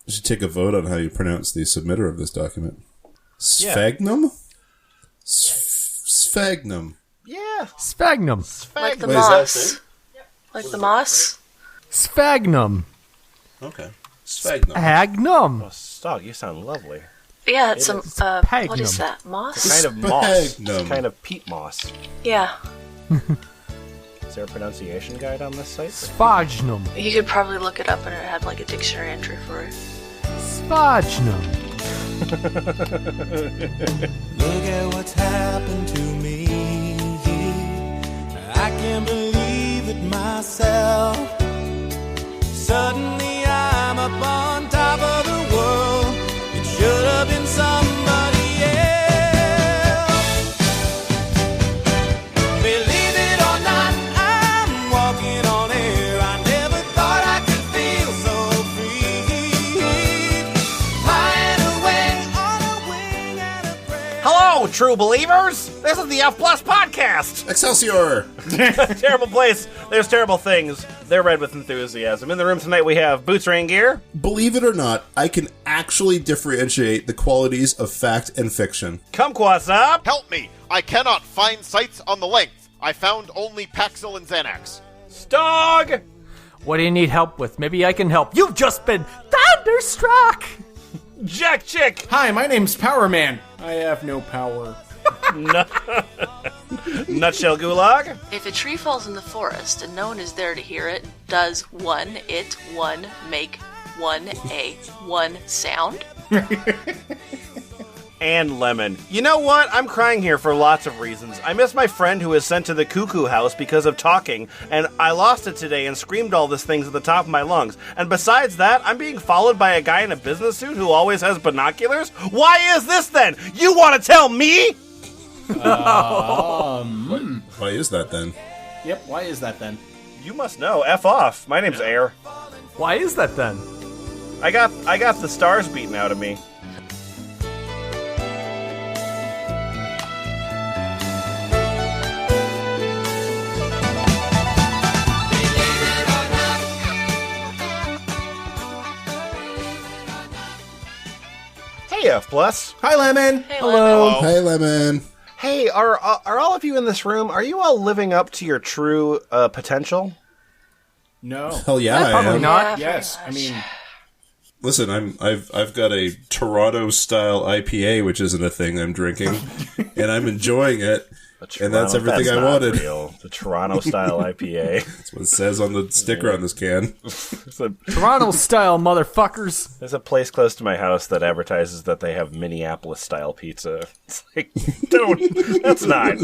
You should take a vote on how you pronounce the submitter of this document. Sphagnum? Sphagnum. Yeah. Sphagnum. Like the Wait, moss. Like the moss? Sphagnum. Okay. Sphagnum. Sphagnum. Oh, Stog, you sound lovely. Yeah, it's It some, what is that, moss? It's kind of moss. Sphagnum. It's kind of peat moss. Yeah. Is there a pronunciation guide on this site? Sphagnum. You could probably look it up and it had like a dictionary entry for it. Sphagnum. Look at what's happened to me. I can't believe it myself. Suddenly I'm up on top of the world. It should have been somebody else. Believe it or not, I'm walking on air. I never thought I could feel so free. Flying away on a wing and a prayer. Hello, true believers! This is the F Plus Podcast! Excelsior! Terrible place. There's terrible things. They're read with enthusiasm. In the room tonight we have Boots Raingear. Believe it or not, I can actually differentiate the qualities of fact and fiction. Kumquat's up. Help me! I cannot find sites on the length. I found only Paxil and Xanax. Stog! What do you need help with? Maybe I can help. You've just been thunderstruck! Jack Chick! Hi, my name's Power Man. I have no power. Nutshell Gulag. If a tree falls in the forest and no one is there to hear it, does it make one sound? And Lemon. You know what? I'm crying here for lots of reasons. I miss my friend who was sent to the cuckoo house because of talking, and I lost it today and screamed all these things at the top of my lungs. And besides that, I'm being followed by a guy in a business suit who always has binoculars? Why is this then? You want to tell me? Why is that then? Yep, why is that then? You must know. F off. My name's Air. Why is that then? I got the stars beaten out of me. Hey, F Plus. Hi, Lemon. Hey, Hello. Hey, Lemon. Hey, are all of you in this room? Are you all living up to your true potential? No. Hell yeah, I Probably am. not. Yes, I mean, Listen, I've got a Toronto style IPA, which isn't a thing I'm drinking, and I'm enjoying it. And that's everything I wanted. Real. The Toronto style IPA. That's what it says on the sticker on this can. Toronto style, motherfuckers. There's a place close to my house that advertises that they have Minneapolis style pizza. It's like, that's not a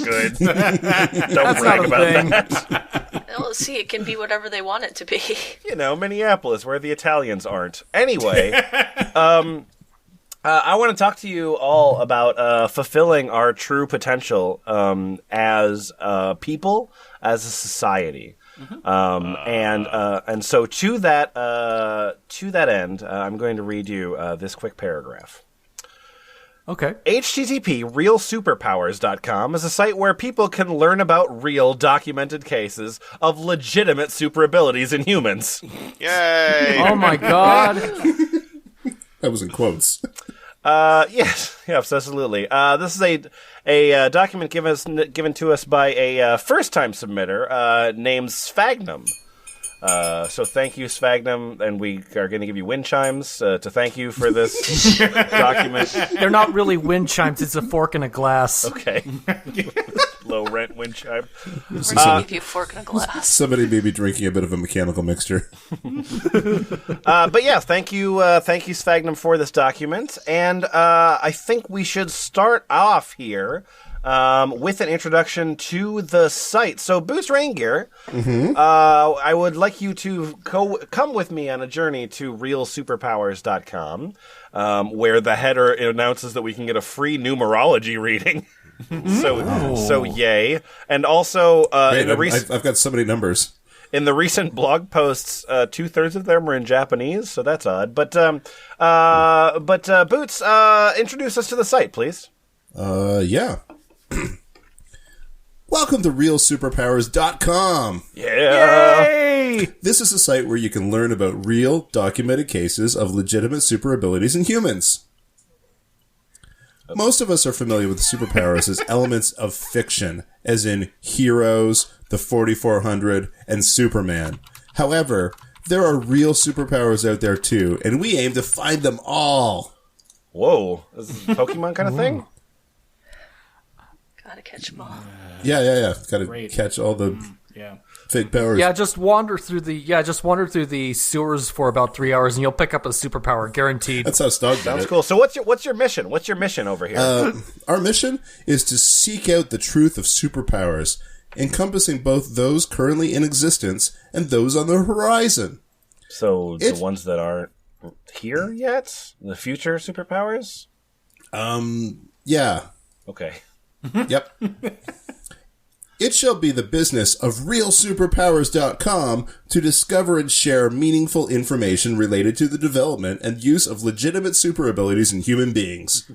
good. Don't brag about that. Well, see, it can be whatever they want it to be. You know, Minneapolis, where the Italians aren't. Anyway, I want to talk to you all about fulfilling our true potential as people, as a society. And so to that end, I'm going to read you this quick paragraph. Okay. HTTP realsuperpowers.com is a site where people can learn about real documented cases of legitimate super abilities in humans. Yay! Oh my god. That was in quotes. Yes, absolutely. This is a document given to us by a first-time submitter named Sphagnum. So thank you, Sphagnum, and we are going to give you wind chimes to thank you for this document. They're not really wind chimes, it's a fork in a glass. Okay. Low rent wind chime. We're going to give you a fork and a glass. Somebody may be drinking a bit of a mechanical mixture. But yeah, thank you, Sphagnum, for this document. And I think we should start off here with an introduction to the site. So, Boots Raingear, I would like you to come with me on a journey to realsuperpowers.com, where the header announces that we can get a free numerology reading. So yay. And also, I've got so many numbers. in the recent blog posts, 2/3 of them were in Japanese, so that's odd. But Boots, introduce us to the site, please. Yeah. Welcome to realsuperpowers.com. Yeah. Yay! This is a site where you can learn about real, documented cases of legitimate super abilities in humans. Most of us are familiar with superpowers as elements of fiction, as in Heroes, the 4400, and Superman. However, there are real superpowers out there too, and we aim to find them all. Whoa, this is a Pokemon kind of thing? Gotta catch them all. Yeah. Gotta catch all the fake powers. Yeah, just wander through the sewers for about 3 hours, and you'll pick up a superpower, guaranteed. That's how Stog did Sounds it. cool. So what's your mission? What's your mission over here? Our mission is to seek out the truth of superpowers, encompassing both those currently in existence and those on the horizon. So the ones that aren't here yet? The future superpowers? Yeah. Okay. Yep. It shall be the business of realsuperpowers.com to discover and share meaningful information related to the development and use of legitimate super abilities in human beings.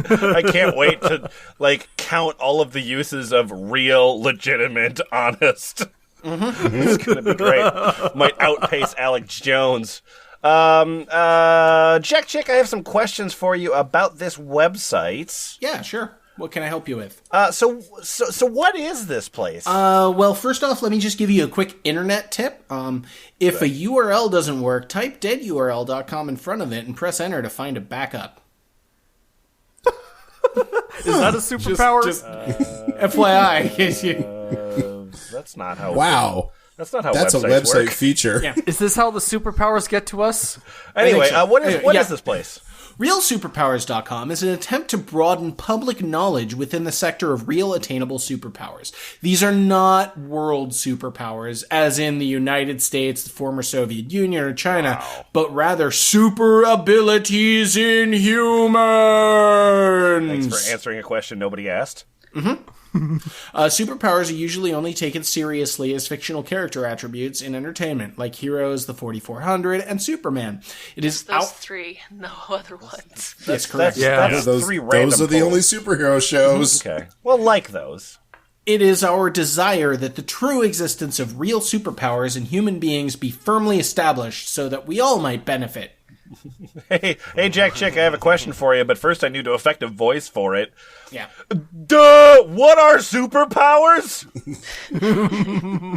I can't wait to count all of the uses of real, legitimate, honest. It's gonna be great. Might outpace Alex Jones. Jack Chick, I have some questions for you about this website. Yeah, sure. What can I help you with? So what is this place? Well, first off, let me just give you a quick internet tip. If a URL doesn't work, type deadurl.com in front of it and press enter to find a backup. Is that a superpower? FYI. That's not how. Wow. That's not how. That's a websites website work. feature. Yeah. Is this how the superpowers get to us? Anyway, so. what is this place? RealSuperpowers.com is an attempt to broaden public knowledge within the sector of real attainable superpowers. These are not world superpowers, as in the United States, the former Soviet Union, or China, but rather super abilities in humans. Thanks for answering a question nobody asked. Superpowers are usually only taken seriously as fictional character attributes in entertainment, like Heroes, the 4400, and Superman. It is Those three, no other ones. Yes, correct. That's Those three random are the polls. only superhero shows. Okay. Well, like those. It is our desire that the true existence of real superpowers in human beings be firmly established so that we all might benefit. Hey, Jack Chick, I have a question for you, but first I need to effect a voice for it. Yeah. Duh! What are superpowers?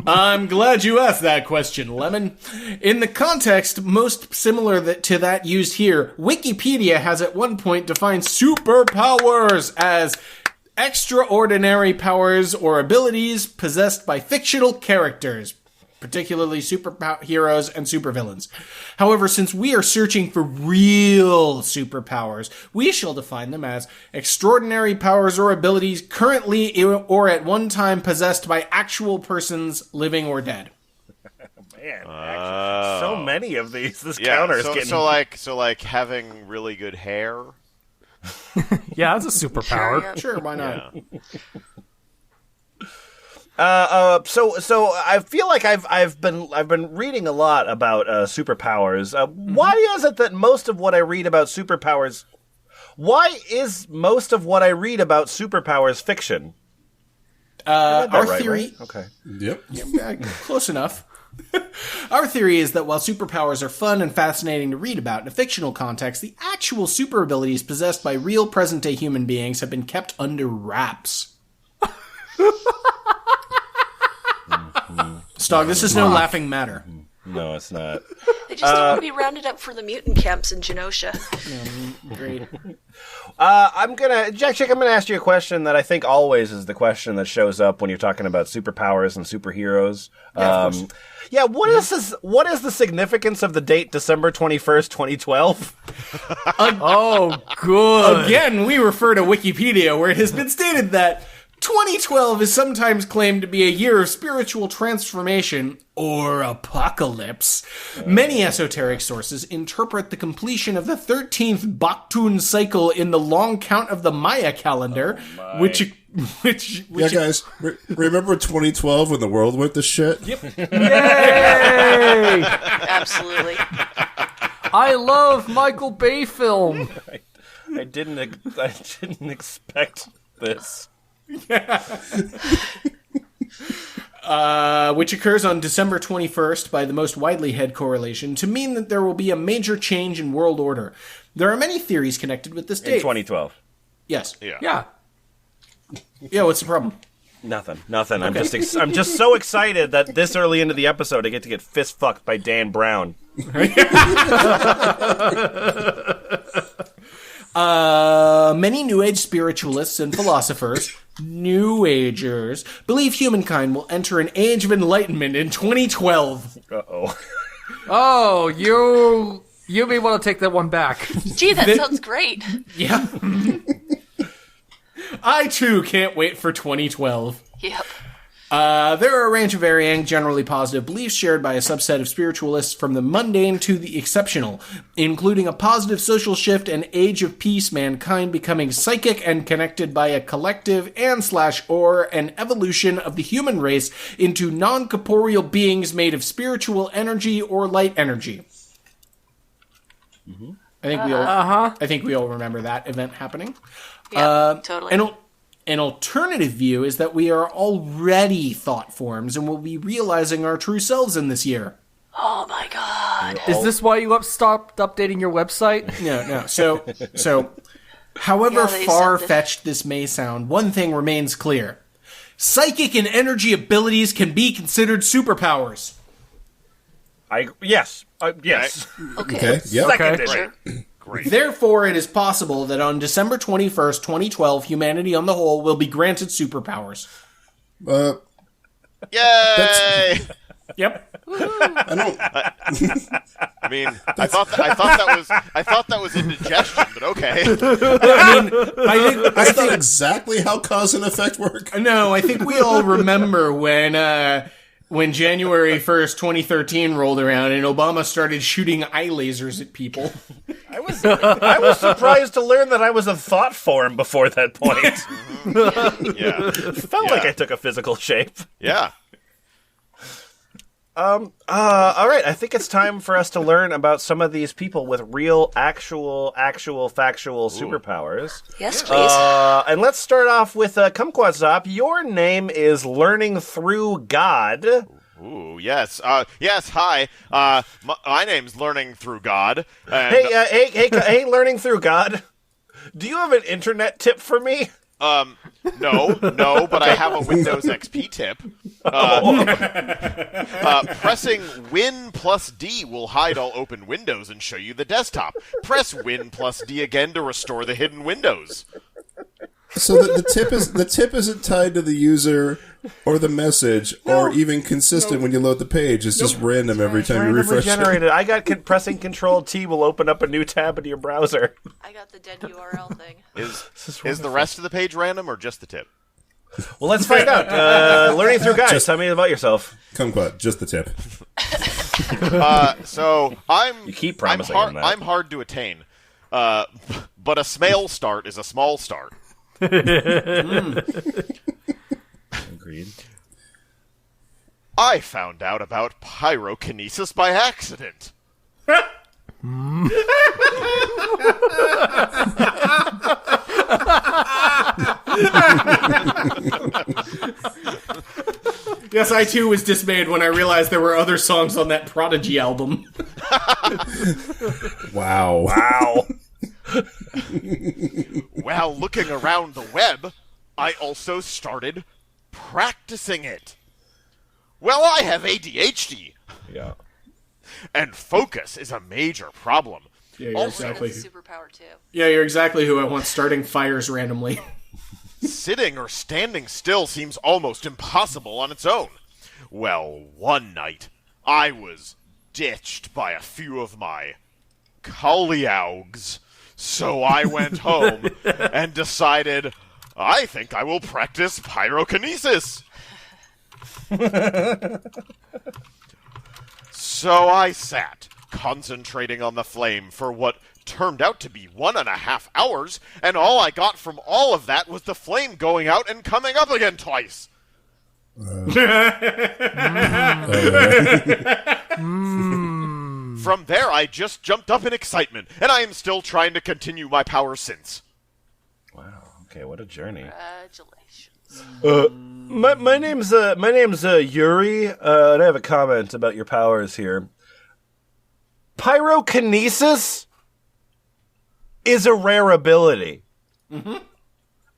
I'm glad you asked that question, Lemon. In the context most similar to that used here, Wikipedia has at one point defined superpowers as extraordinary powers or abilities possessed by fictional characters, particularly superheroes and supervillains. However, since we are searching for real superpowers, we shall define them as extraordinary powers or abilities currently or at one time possessed by actual persons, living or dead. Man, actually, so many of these. This Yeah, counter is so, getting... so like having really good hair. Yeah, that's a superpower. Sure, yeah. Sure, why not? So I feel like I've been reading a lot about superpowers. Why is it that most of what I read about superpowers? Why is most of what I read about superpowers fiction? Our Right, theory... right? Okay. Yep. Close enough. Our theory is that while superpowers are fun and fascinating to read about in a fictional context, the actual super abilities possessed by real present-day human beings have been kept under wraps. Stog, this is no laughing matter. No, it's not. They just don't want to be rounded up for the mutant camps in Genosha. Great. Jack Chick, I'm gonna ask you a question that I think always is the question that shows up when you're talking about superpowers and superheroes. Yeah, of course. Yeah, what is this? What is the significance of the date December 21st, 2012? Oh, good. Again, we refer to Wikipedia, where it has been stated that 2012 is sometimes claimed to be a year of spiritual transformation or apocalypse. Many esoteric sources interpret the completion of the 13th Baktun cycle in the long count of the Maya calendar, which Yeah, guys, remember 2012 when the world went to shit? Yep. Yay! Absolutely. I love Michael Bay film. I didn't expect this. which occurs on December 21st by the most widely held correlation, to mean that there will be a major change in world order. There are many theories connected with this date. In 2012. Yes. Yeah. Yeah, what's the problem? Nothing. I'm just so excited that this early into the episode I get to get fist fucked by Dan Brown. Many New Age spiritualists and philosophers, New Agers, believe humankind will enter an age of enlightenment in 2012. Uh-oh. Oh, you may want to take that one back. Gee, that sounds great. Yeah. I, too, can't wait for 2012. Yep. There are a range of varying, generally positive beliefs shared by a subset of spiritualists from the mundane to the exceptional, including a positive social shift and age of peace, mankind becoming psychic and connected by a collective and/or an evolution of the human race into non-corporeal beings made of spiritual energy or light energy. Mm-hmm. I think we all remember that event happening. Yeah, totally. An alternative view is that we are already thought forms and will be realizing our true selves in this year. Oh my god. Is this why you stopped updating your website? No. So, however far-fetched this may sound, one thing remains clear. Psychic and energy abilities can be considered superpowers. Yes. Okay. Yep. Seconded. Sure. Great. Therefore, it is possible that on December 21st, 2012, humanity on the whole will be granted superpowers. Yay! Yep. I don't. I mean, I thought that was indigestion, but okay. That's not exactly how cause and effect work. No, I think we all remember when January 1st, 2013 rolled around and Obama started shooting eye lasers at people. I was surprised to learn that I was a thought form before that point. Yeah. Felt like I took a physical shape. Yeah. All right. I think it's time for us to learn about some of these people with real, factual superpowers. Yes, please. And let's start off with Kumquatzop. Your name is Learning Through God. Ooh, yes. Yes, hi. My name's Learning Through God. And, Hey, Learning Through God. Do you have an internet tip for me? no, but I have a Windows XP tip. Pressing Win plus D will hide all open windows and show you the desktop. Press Win plus D again to restore the hidden windows. So the tip isn't tied to the user or the message or even consistent when you load the page. It's just random every time you refresh generated. it. I got pressing Control T will open up a new tab in your browser. I got the dead URL thing. Is the rest of the page random or just the tip? Well, let's find out. Learning Through God. Tell me about yourself. Kumquat, just the tip. So You keep promising him that. I'm hard to attain. But a small start is a small start. Agreed. I found out about pyrokinesis by accident. Yes, I too was dismayed when I realized there were other songs on that Prodigy album. Wow. While looking around the web, I also started practicing it. Well, I have ADHD. Yeah. And focus is a major problem. Yeah, you're Also, exactly. That's a superpower too. Yeah, you're exactly who I want starting fires randomly. sitting or standing still seems almost impossible on its own. Well, one night, I was ditched by a few of my colleagues. So I went home and decided, I think I will practice pyrokinesis. So I sat, concentrating on the flame for what turned out to be 1.5 hours, and all I got from all of that was the flame going out and coming up again twice. From there, I just jumped up in excitement, and I am still trying to continue my power since. Wow. Okay, what a journey. Congratulations. My name's Yuri, and I have a comment about your powers here. Pyrokinesis is a rare ability. Mm-hmm.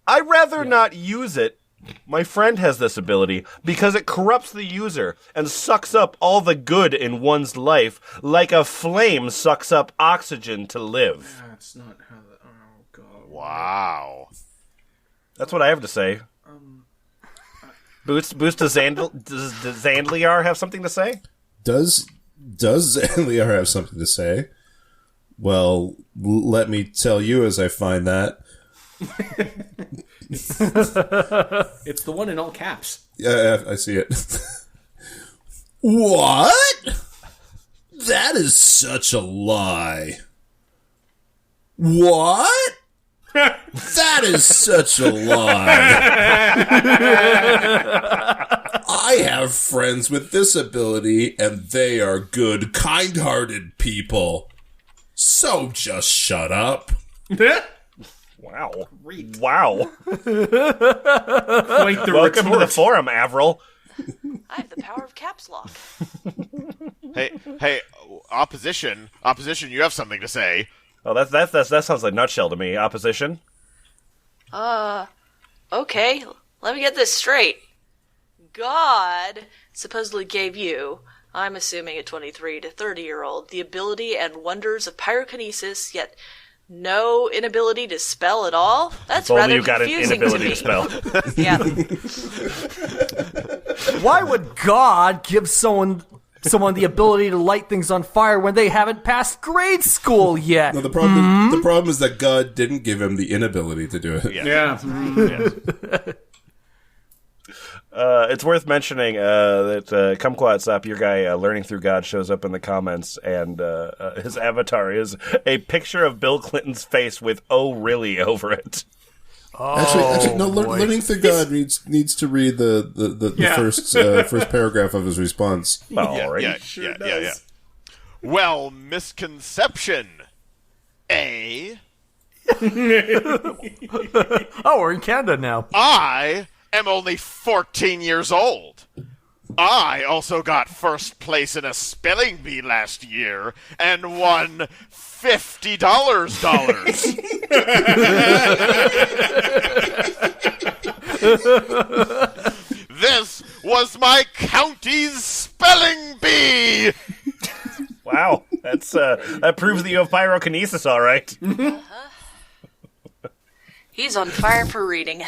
I'd rather not use it. My friend has this ability because it corrupts the user and sucks up all the good in one's life like a flame sucks up oxygen to live. That's not how that... Oh, God. Wow. That's what I have to say. Boost, does Zandliar have something to say? Does Zandliar have something to say? Well, let me tell you as I find that. It's the one in all caps. Yeah, I see it. What? That is such a lie. What? That is such a lie. I have friends with this ability, and they are good, kind-hearted people. So just shut up. Wow. Great. Wow. Quite the Welcome to the retort. forum, Avril. I have the power of caps lock. Hey, opposition, you have something to say. Oh, that sounds like nutshell to me. Opposition. Okay, let me get this straight. God supposedly gave you, I'm assuming a 23 to 30-year-old, the ability and wonders of pyrokinesis, yet no inability to spell at all? That's If only rather you got an confusing inability to to me. spell. Yeah. Why would God give someone the ability to light things on fire when they haven't passed grade school yet? No, the problem is that God didn't give him the inability to do it. Yeah. It's worth mentioning that Kumquat your guy, Learning Through God, shows up in the comments, and his avatar is a picture of Bill Clinton's face with "Oh, really" over it. Actually, no. Learning Through God needs to read the first paragraph of his response. All right. Yeah. Well, misconception. A. Oh, we're in Canada now. I am only 14 years old. I also got first place in a spelling bee last year and won $50. This was my county's spelling bee. Wow, that proves that you have pyrokinesis, all right. He's on fire for reading.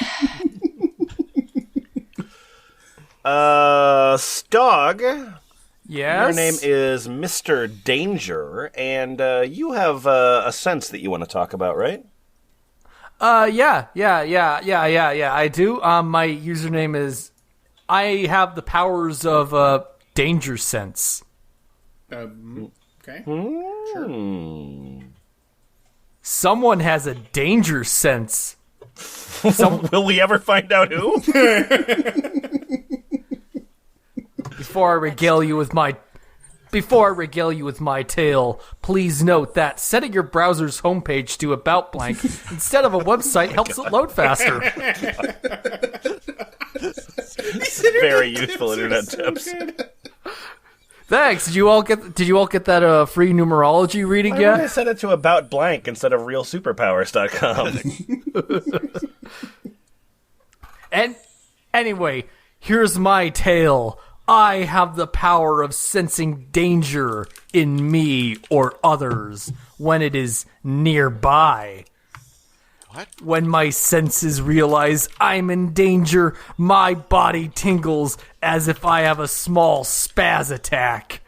Stog. Yes? Your name is Mr. Danger, and you have a sense that you want to talk about, right? Yeah, I do. My username is... I have the powers of danger sense. Okay. Sure. Someone has a danger sense. Will we ever find out who? Before I regale you with my tale, please note that setting your browser's homepage to about blank instead of a website helps it load faster. Very useful internet tips. Thanks. Did you all get that free numerology reading Why yet? would I set it to about blank instead of realsuperpowers.com? And anyway, here's my tale. I have the power of sensing danger in me or others when it is nearby. What? When my senses realize I'm in danger, my body tingles as if I have a small spaz attack.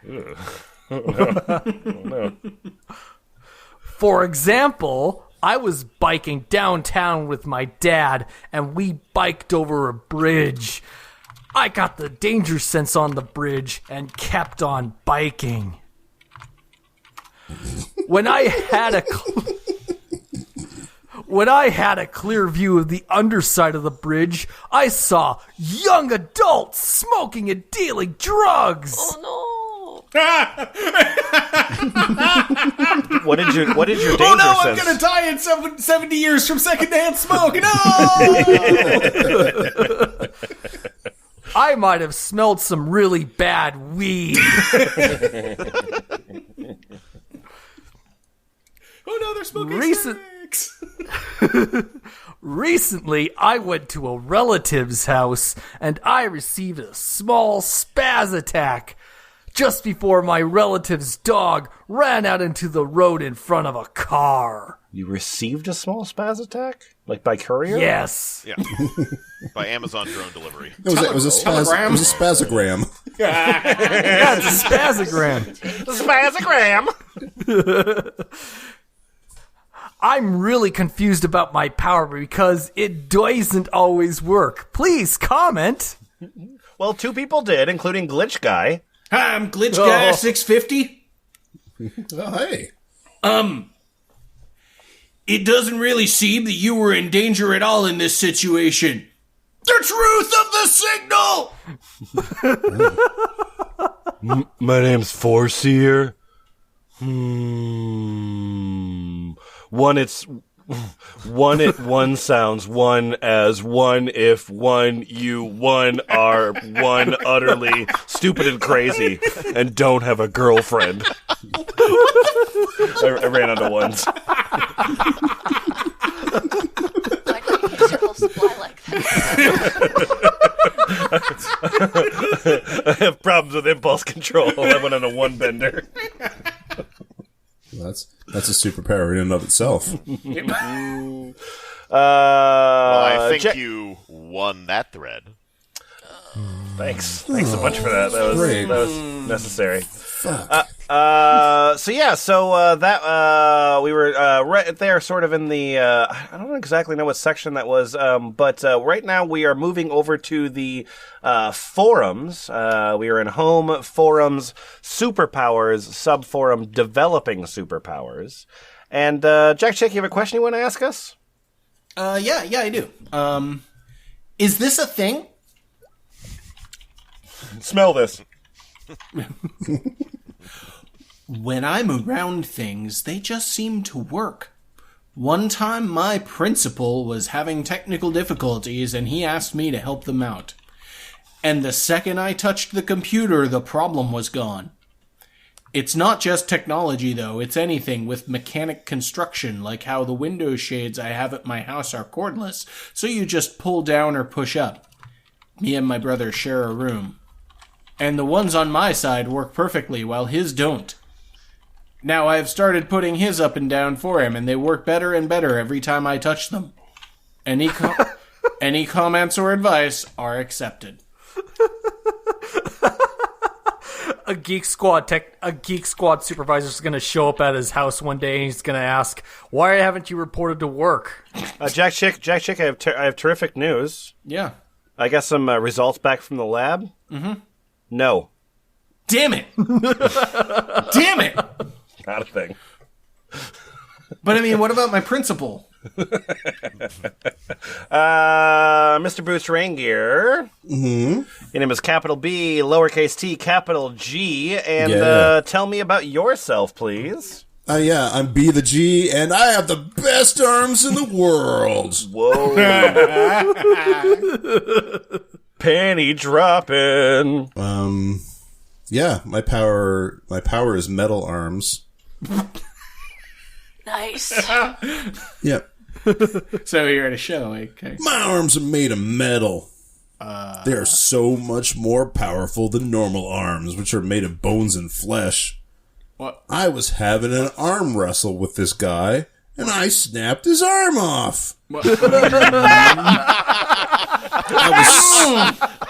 For example, I was biking downtown with my dad, and we biked over a bridge. I got the danger sense on the bridge and kept on biking. When I had a clear view of the underside of the bridge, I saw young adults smoking and dealing drugs. Oh no! What did your danger Oh no, I'm sense? gonna die in 70 years from secondhand smoke. No! I might have smelled some really bad weed. Oh no, they're smoking sticks. Recently, I went to a relative's house and I received a small spaz attack just before my relative's dog ran out into the road in front of a car. You received a small spaz attack? Like by courier? Yes. Yeah. By Amazon drone delivery. It was a spazogram. Yeah, it's a spazogram. Spazogram! I'm really confused about my power because it doesn't always work. Please comment. Well, 2 people did, including Glitch Guy. Hi, I'm Glitch Guy 650. Oh, hey. It doesn't really seem that you were in danger at all in this situation. The truth of the signal! My name's Foreseer. One sounds one as one if one you one are one utterly stupid and crazy and don't have a girlfriend. I ran out of ones. Why don't you use your whole supply like that? I have problems with impulse control. I went on a one bender. Well, that's a superpower in and of itself. Well, I think you won that thread. Thanks a bunch for that. That was necessary. Fuck. We were right there, sort of in the. I don't exactly know what section that was, but right now we are moving over to the forums. We are in home forums, superpowers, sub-forum, developing superpowers. And Jack Chick, you have a question you want to ask us? Yeah, I do. Is this a thing? Smell this. When I'm around things, they just seem to work. One time, my principal was having technical difficulties, and he asked me to help them out. And the second I touched the computer, the problem was gone. It's not just technology, though. It's anything with mechanic construction, like how the window shades I have at my house are cordless, so you just pull down or push up. Me and my brother share a room. And the ones on my side work perfectly, while his don't. Now I've started putting his up and down for him, and they work better and better every time I touch them. Any comments or advice are accepted. A Geek Squad supervisor is going to show up at his house one day, and he's going to ask, "Why haven't you reported to work?" Jack Chick, I have terrific news. Yeah. I got some results back from the lab. Mm-hmm. No. Damn it! Damn it! Not a thing. But I mean, what about my principal? Mr. Boots Raingear. Mm-hmm. Your name is capital B, lowercase t, capital G, and tell me about yourself, please. Yeah, I'm B the G, and I have the best arms in the world. Whoa. Panty dropping. Yeah, my power is metal arms. Nice. Yep. So you're at a show, okay? My arms are made of metal. They're so much more powerful than normal arms, which are made of bones and flesh. What? I was having an arm wrestle with this guy, and I snapped his arm off.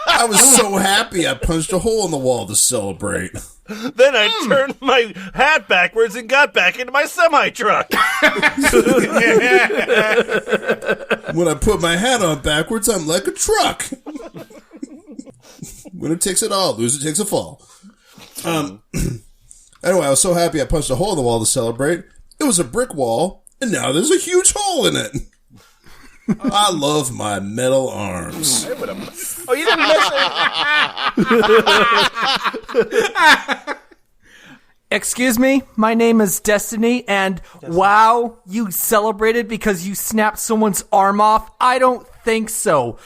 I was so happy I punched a hole in the wall to celebrate. Then I turned my hat backwards and got back into my semi-truck. When I put my hat on backwards, I'm like a truck. Winner takes it all, loser takes a fall. Anyway, I was so happy I punched a hole in the wall to celebrate. It was a brick wall, and now there's a huge hole in it. I love my metal arms. Oh, you didn't mention. Excuse me, my name is Destiny, and wow, you celebrated because you snapped someone's arm off? I don't think so.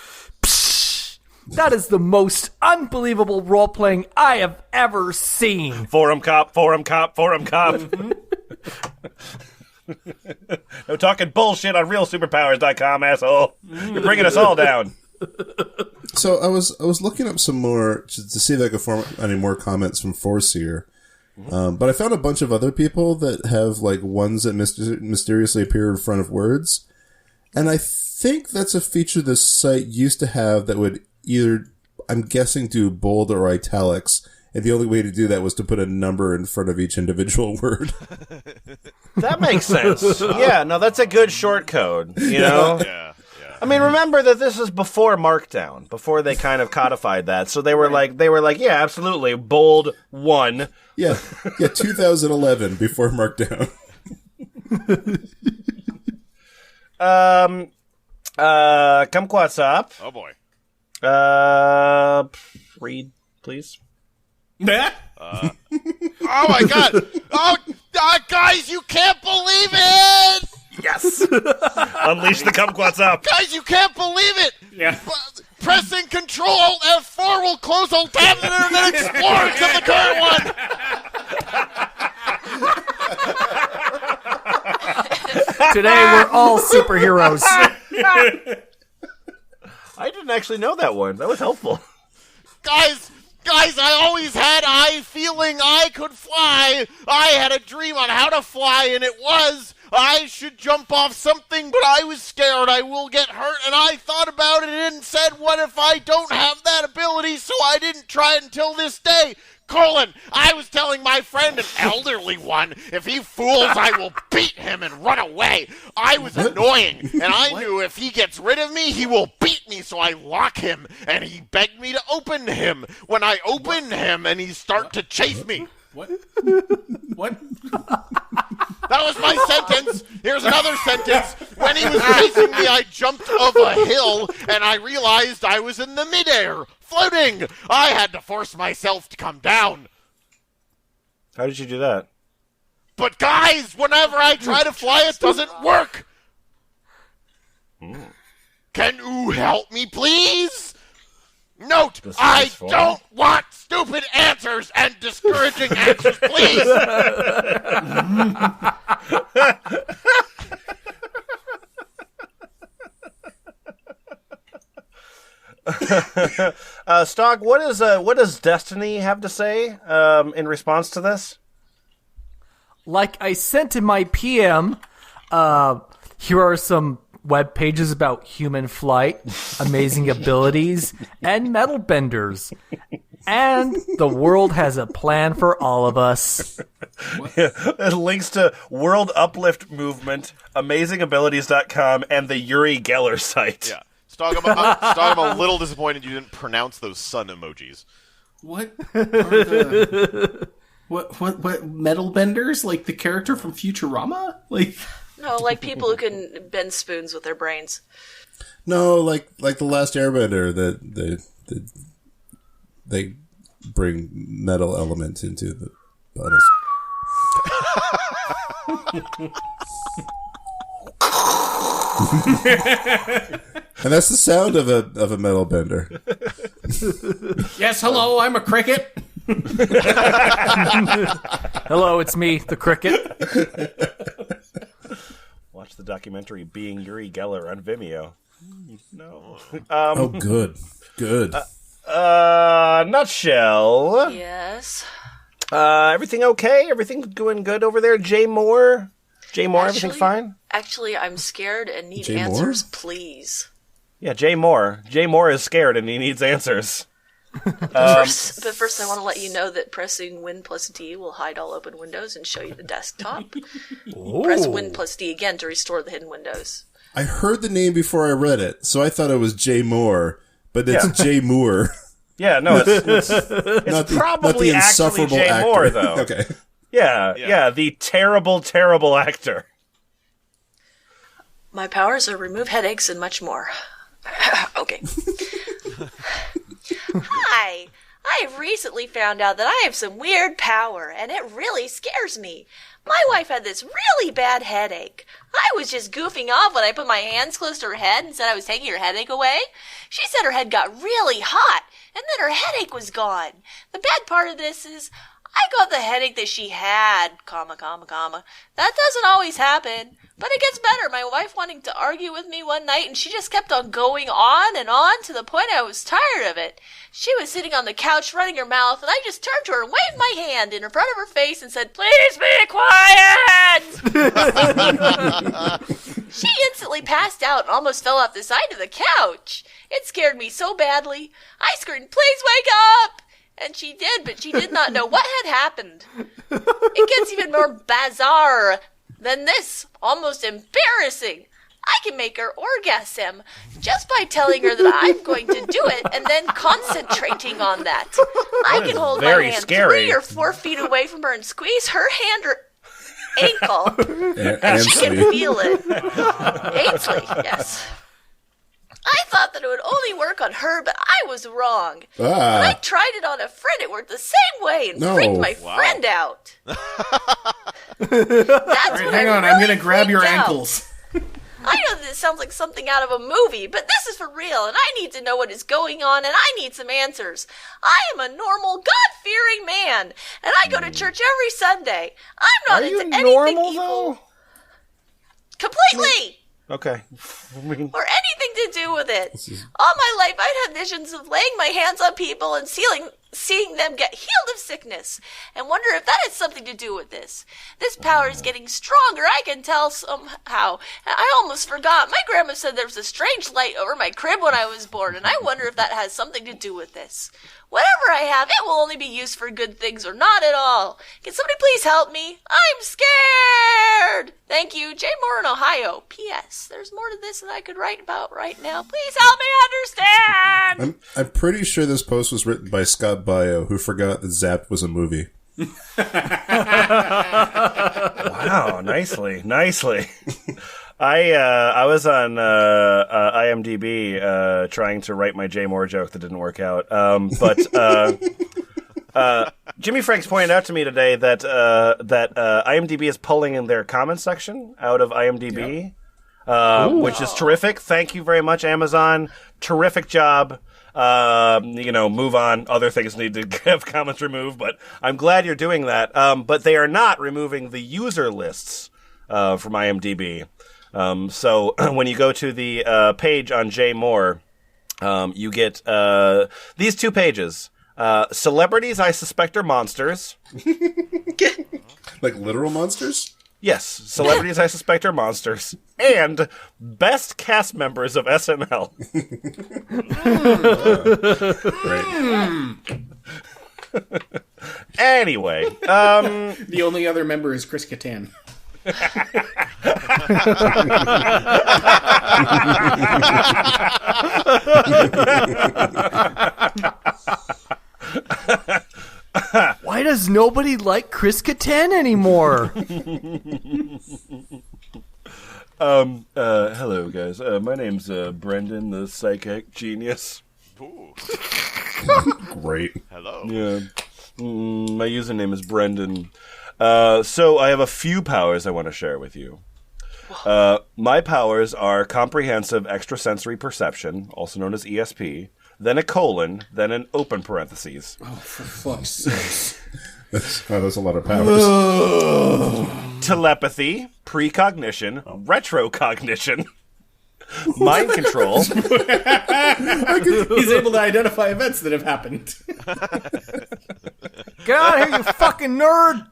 Psh, That is the most unbelievable role-playing I have ever seen. Forum cop, forum cop, forum cop. No talking bullshit on realsuperpowers.com, asshole. You're bringing us all down. So I was looking up some more to see if I could form any more comments from Foreseer. But I found a bunch of other people that have like ones that mysteriously appear in front of words. And I think that's a feature this site used to have that would either, I'm guessing, do bold or italics. And the only way to do that was to put a number in front of each individual word. That makes sense. Yeah, no, that's a good short code, you know? Yeah. I mean, remember that this is before Markdown, before they kind of codified that. So they were like, yeah, absolutely, bold 1. Yeah, 2011 before Markdown. Kumquat's up. Oh boy. Read, please. Oh my god! Oh, guys, you can't believe it! Yes. Unleash the kumquats up. Guys, you can't believe it! Yeah. Pressing Control Alt F4 will close Alt Tab and then explore to the current one. Today we're all superheroes. I didn't actually know that one. That was helpful. Guys, I always had a feeling I could fly. I had a dream on how to fly, and it was I should jump off something, but I was scared I will get hurt, and I thought about it and said, what if I don't have that ability, so I didn't try it until this day. I was telling my friend, an elderly one, if he fools, I will beat him and run away. I was annoying, and I knew if he gets rid of me, he will beat me, so I lock him, and he begged me to open him. When I open him, and he start to chase me. What? What? That was my sentence. Here's another sentence. When he was chasing me, I jumped off a hill, and I realized I was in the midair, floating. I had to force myself to come down. How did you do that? But guys, whenever I try to fly, it doesn't work. Can you help me, please? Note, I don't want stupid answers and discouraging answers, please. Stog, what does Destiny have to say in response to this? Like I sent in my PM, here are some web pages about human flight, amazing abilities, and metal benders. And the world has a plan for all of us. It links to World Uplift Movement, AmazingAbilities.com, and the Uri Geller site. Yeah. Stog, I'm a little disappointed you didn't pronounce those sun emojis. What are the... What metal benders? Like the character from Futurama? Like... No, like people who can bend spoons with their brains. No, like the Last Airbender that they bring metal element into the bottles. And that's the sound of a metal bender. Yes, hello, I'm a cricket. Hello, it's me, the cricket. Watch the documentary Being Uri Geller on Vimeo. No. Oh, good. Nutshell. Yes. Everything okay? Everything going good over there? Jay Moore, everything fine? Actually, I'm scared and need Jay answers, Moore? please. Yeah, Jay Moore. Jay Moore is scared and he needs answers. But first, I want to let you know that pressing Win plus D will hide all open windows and show you the desktop. Press Win plus D again to restore the hidden windows. I heard the name before I read it, so I thought it was Jay Moore, but it's Jay Moore. Yeah, no, it's probably not the actually insufferable Jay actor. Moore, though. Okay. Yeah, the terrible, terrible actor. My powers are remove headaches and much more. Okay. Hi! I have recently found out that I have some weird power, and it really scares me. My wife had this really bad headache. I was just goofing off when I put my hands close to her head and said I was taking her headache away. She said her head got really hot, and then her headache was gone. The bad part of this is I got the headache that she had, comma. That doesn't always happen, but it gets better. My wife wanting to argue with me one night, and she just kept on going on and on to the point I was tired of it. She was sitting on the couch running her mouth, and I just turned to her and waved my hand in front of her face and said, "Please be quiet!" She instantly passed out and almost fell off the side of the couch. It scared me so badly. I screamed, "Please wake up!" And she did, but she did not know what had happened. It gets even more bizarre than this, almost embarrassing. I can make her orgasm just by telling her that I'm going to do it and then concentrating on that. I can hold my hand scary. 3 or 4 feet away from her and squeeze her hand or ankle, and she Ainsley. can feel it. Ainsley, yes. I thought that it would only work on her, but I was wrong. When I tried it on a friend, it worked the same way and freaked my friend out. That's when Hang on, really I'm gonna grab your freaked out. ankles. I know that this sounds like something out of a movie, but this is for real, and I need to know what is going on, and I need some answers. I am a normal, God-fearing man, and I go to church every Sunday. I'm not into anything normal, evil. though? Completely! Okay. Or anything to do with it. All my life, I'd have visions of laying my hands on people and seeing them get healed of sickness, and wonder if that has something to do with this. This power is getting stronger, I can tell somehow. I almost forgot. My grandma said there was a strange light over my crib when I was born, and I wonder if that has something to do with this. Whatever I have, it will only be used for good things or not at all. Can somebody please help me? I'm scared! Thank you, Jay Moore in Ohio. P.S. There's more to this than I could write about right now. Please help me understand! I'm pretty sure this post was written by Scott Baio, who forgot that Zapped was a movie. Wow, nicely. I was on IMDb trying to write my Jay Moore joke that didn't work out. But Jimmy Franks pointed out to me today that IMDb is pulling in their comment section out of IMDb, which is terrific. Thank you very much, Amazon. Terrific job. Move on. Other things need to have comments removed, but I'm glad you're doing that. But they are not removing the user lists from IMDb. So when you go to the page on Jay Moore, you get these 2 pages. Celebrities I suspect are monsters. Like literal monsters? Yes, celebrities I suspect are monsters. And best cast members of SNL. Right. Anyway. The only other member is Chris Kattan. Why does nobody like Chris Kattan anymore? Hello, guys. My name's Brendan, the psychic genius. Ooh, Great. hello. Yeah. My username is Brendan. So I have a few powers I want to share with you. My powers are comprehensive extrasensory perception, also known as ESP, then a colon, then an open parentheses. Oh, for fuck's sake. That's a lot of powers. Telepathy, precognition, retrocognition, mind control. He's able to identify events that have happened. Get out of here, you fucking nerd!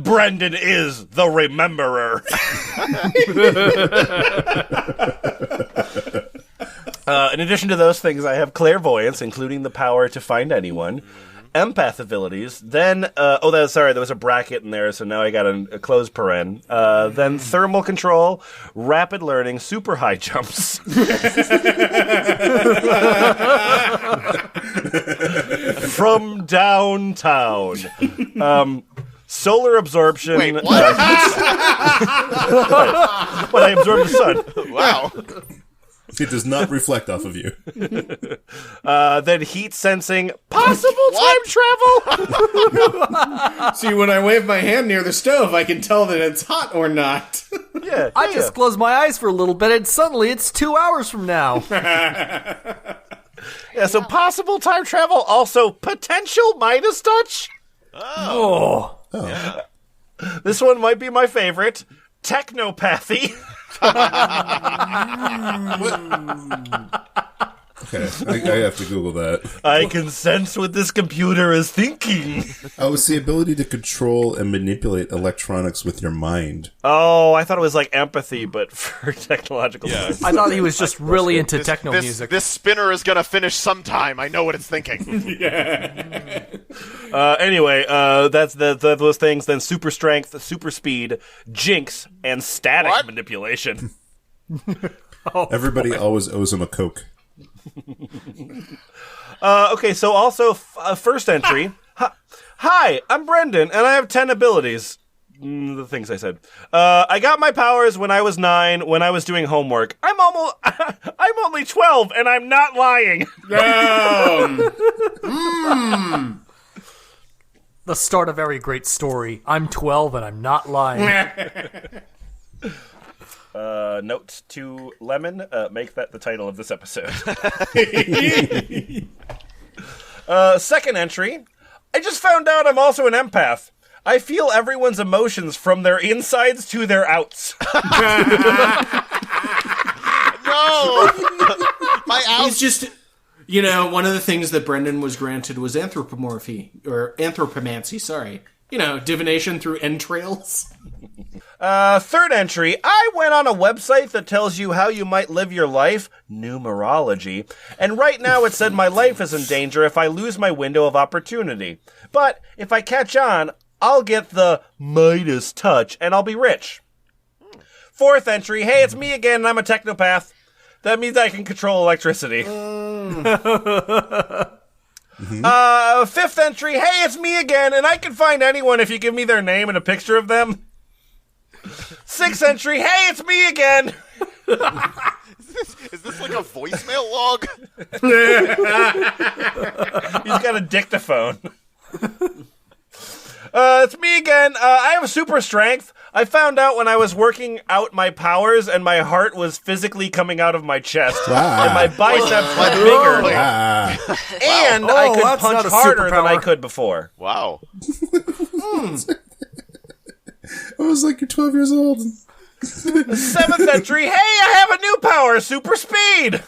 Brendan is the rememberer. In addition to those things, I have clairvoyance, including the power to find anyone. Empath abilities, then, there was a bracket in there, so now I got a closed paren. Then thermal control, rapid learning, super high jumps. From downtown. Solar absorption. Wait, what? Well, I absorb the sun. Wow. It does not reflect off of you. Then heat sensing, possible time travel. See, when I wave my hand near the stove, I can tell that it's hot or not. Yeah, I just closed my eyes for a little bit, and suddenly it's 2 hours from now. Yeah, so possible time travel, also potential Midas touch. Oh. This one might be my favorite. Technopathy. Okay, I have to Google that. I can sense what this computer is thinking. Oh, it's the ability to control and manipulate electronics with your mind. Oh, I thought it was like empathy, but for technological things. I thought he was just really into techno music. This spinner is gonna finish sometime. I know what it's thinking. Anyway, that's those things. Then super strength, super speed, jinx, and static manipulation. Everybody always owes him a Coke. Okay, so also first entry. Hi, I'm Brendan, and I have 10 abilities. The things I said. I got my powers when I was 9, when I was doing homework. I'm only 12, and I'm not lying. The start of every great story. I'm 12 and I'm not lying. Note to Lemon, make that the title of this episode. Second entry. I just found out I'm also an empath. I feel everyone's emotions from their insides to their outs. No! My ouch. It's just, one of the things that Brendan was granted was anthropomancy, sorry. Divination through entrails. Third entry. I went on a website that tells you how you might live your life, numerology, and right now it said my life is in danger if I lose my window of opportunity. But if I catch on, I'll get the Midas touch and I'll be rich. Fourth entry. Hey, it's me again and I'm a technopath. That means I can control electricity. Fifth entry. Hey, it's me again and I can find anyone if you give me their name and a picture of them. Sixth entry. Hey, it's me again. Is this like a voicemail log? He's got a dictaphone. It's me again. I have super strength. I found out when I was working out my powers and my heart was physically coming out of my chest. Wow. And my biceps were bigger. Ah. And I could that's punch not a harder than I superpower. could before. Wow. I was like, you're 12 years old. Seventh entry. Hey, I have a new power, super speed.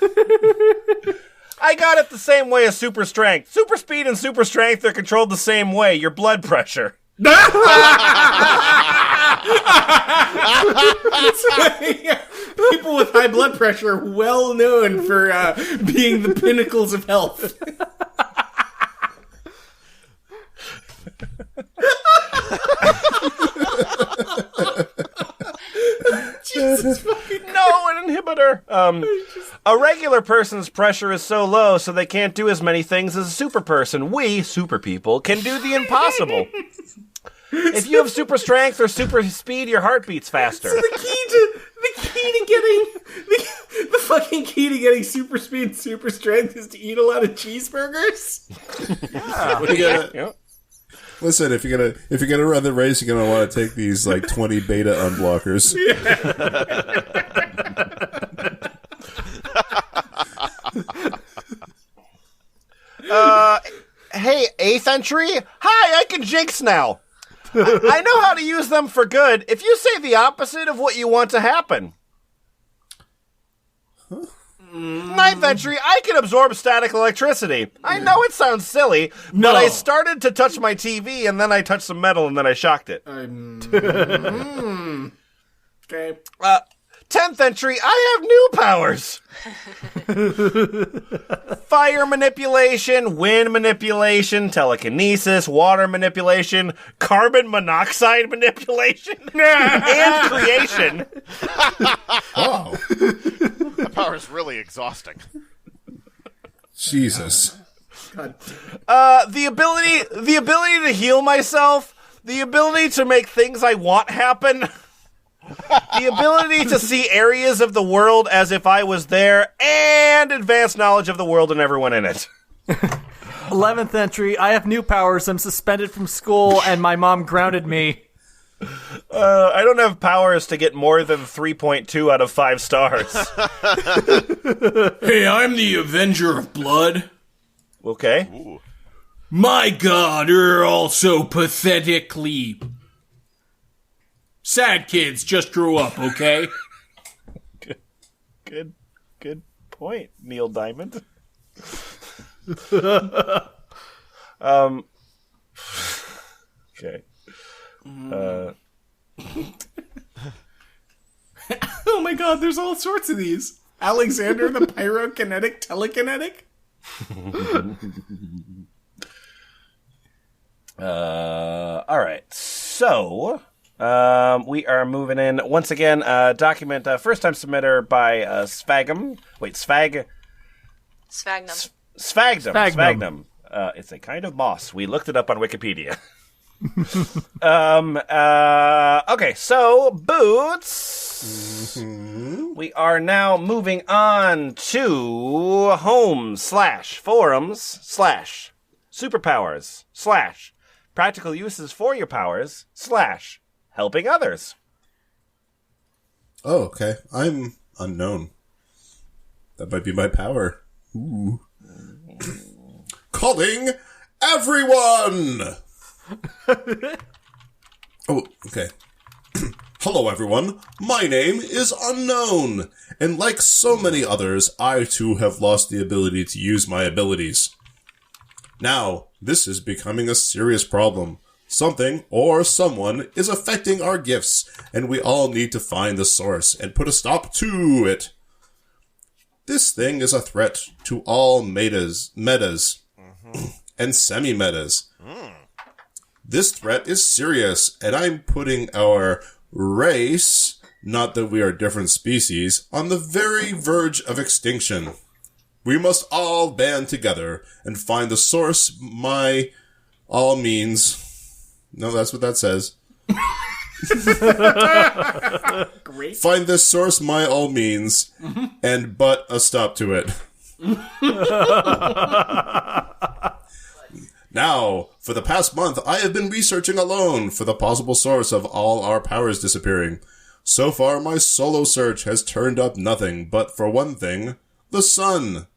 I got it the same way as super strength. Super speed and super strength are controlled the same way. Your blood pressure. People with high blood pressure are well known for being the pinnacles of health. No, an inhibitor. A regular person's pressure is so low, so they can't do as many things as a super person. We, super people, can do the impossible. If you have super strength or super speed, your heart beats faster. So the fucking key to getting super speed and super strength is to eat a lot of cheeseburgers. Listen, if you're gonna run the race, you're gonna want to take these like 20 beta unblockers. Hey, 8th entry? Hi, I can jinx now. I know how to use them for good if you say the opposite of what you want to happen. 9th entry, I can absorb static electricity. I know it sounds silly, but I started to touch my TV, and then I touched some metal, and then I shocked it. Okay. 10th entry, I have new powers. Fire manipulation, wind manipulation, telekinesis, water manipulation, carbon monoxide manipulation, and creation. Wow. That power is really exhausting. Jesus. The ability to heal myself, the ability to make things I want happen. The ability to see areas of the world as if I was there, and advanced knowledge of the world and everyone in it. 11th entry, I have new powers. I'm suspended from school, and my mom grounded me. I don't have powers to get more than 3.2 out of 5 stars. Hey, I'm the Avenger of Blood. Okay. My god, you're all so pathetically... Sad kids just grew up, okay? Good point, Neil Diamond. Okay. Oh my god, there's all sorts of these. Alexander the Pyrokinetic Telekinetic? All right. So, we are moving in once again. Document first time submitter by Sphagnum. Wait, Sphagnum. Sphagnum. It's a kind of moss. We looked it up on Wikipedia. Okay, so Boots. We are now moving on to home/forums/superpowers/ practical uses for your powers / helping others. Oh, okay. I'm unknown. That might be my power. Ooh. Calling everyone! Oh, okay. Hello, everyone. My name is Unknown, and like so many others, I too have lost the ability to use my abilities. Now, this is becoming a serious problem. Something or someone is affecting our gifts, and we all need to find the source and put a stop to it. This thing is a threat to all metas, and semi-metas. This threat is serious, and I'm putting our race, not that we are different species, on the very verge of extinction. We must all band together and find the source all means. No, that's what that says. Great. Find this source all means, and but a stop to it. Now, for the past month, I have been researching alone for the possible source of all our powers disappearing. So far, my solo search has turned up nothing, but for one thing, the sun.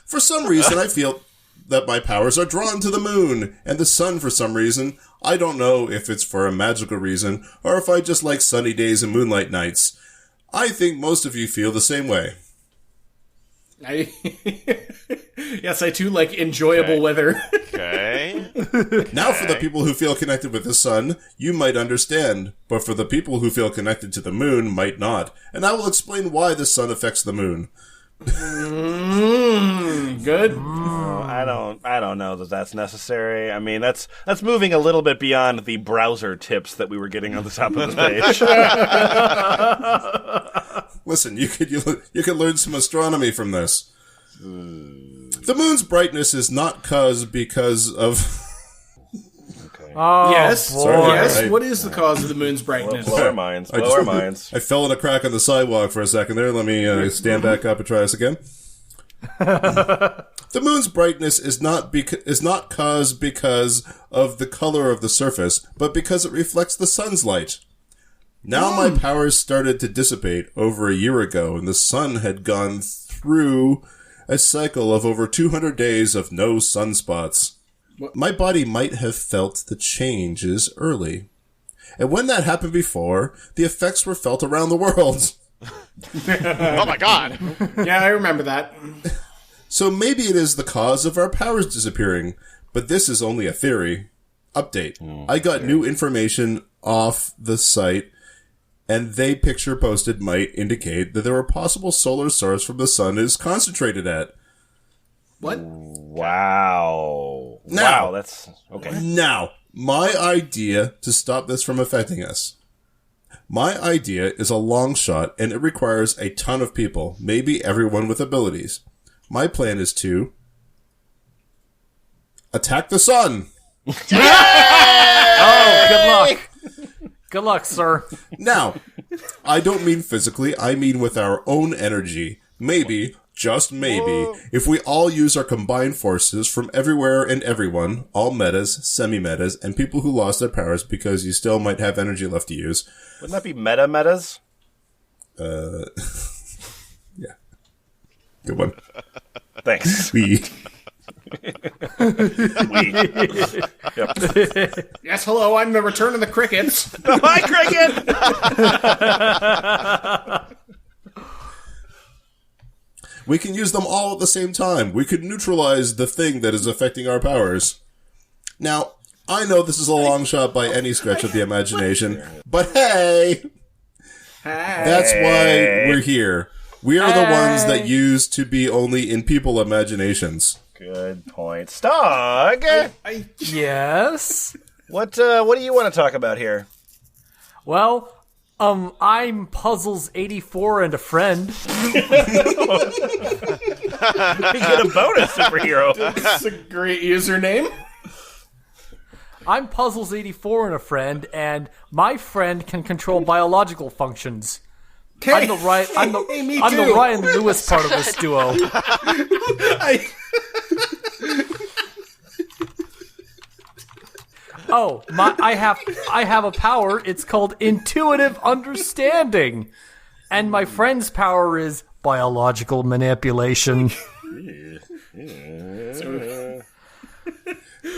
For some reason, I feel that my powers are drawn to the moon, and the sun for some reason. I don't know if it's for a magical reason, or if I just like sunny days and moonlight nights. I think most of you feel the same way. Yes, I too like enjoyable weather. Okay. Now for the people who feel connected with the sun, you might understand, but for the people who feel connected to the moon might not, and I will explain why the sun affects the moon. Good. I don't know that that's necessary. I mean, that's moving a little bit beyond the browser tips that we were getting on the top of the page. Listen, you could learn some astronomy from this. The moon's brightness is not because of... Oh, Yes. boy. Yes. What is the cause of the moon's brightness? Blow our minds. Blow our minds. I fell in a crack on the sidewalk for a second there. Let me stand back up and try this again. The moon's brightness is not caused because of the color of the surface, but because it reflects the sun's light. Now my powers started to dissipate over a year ago, and the sun had gone through a cycle of over 200 days of no sunspots. My body might have felt the changes early. And when that happened before, the effects were felt around the world. Oh my god. Yeah, I remember that. So maybe it is the cause of our powers disappearing, but this is only a theory. Update. I got new information off the site, and they picture posted might indicate that there are possible solar source from the sun is concentrated at. What? Wow. Now- Wow, that's okay. Now, my idea to stop this from affecting us. My idea is a long shot, and it requires a ton of people, maybe everyone with abilities. My plan is to attack the sun. Oh, good luck. Good Good luck, sir. Now, I don't mean physically, I mean with our own energy. Maybe, just maybe, if we all use our combined forces from everywhere and everyone, all metas, semi-metas, and people who lost their powers because you still might have energy left to use. Wouldn't that be meta-metas? Yeah. Good one. Thanks. We. Yep. Yes, hello, I'm the return of the crickets. Hi, Cricket! We can use them all at the same time. We could neutralize the thing that is affecting our powers. Now, I know this is a long shot by any stretch of the imagination, but hey! That's why we're here. We are the ones that used to be only in people imaginations. Good point. Stog! Yes? What do you want to talk about here? Well, I'm Puzzles84 and a friend. You get a bonus, superhero. That's a great username. I'm Puzzles84 and a friend, and my friend can control biological functions. I'm the Ryan Lewis part of this duo. Oh, I have a power. It's called intuitive understanding, and my friend's power is biological manipulation.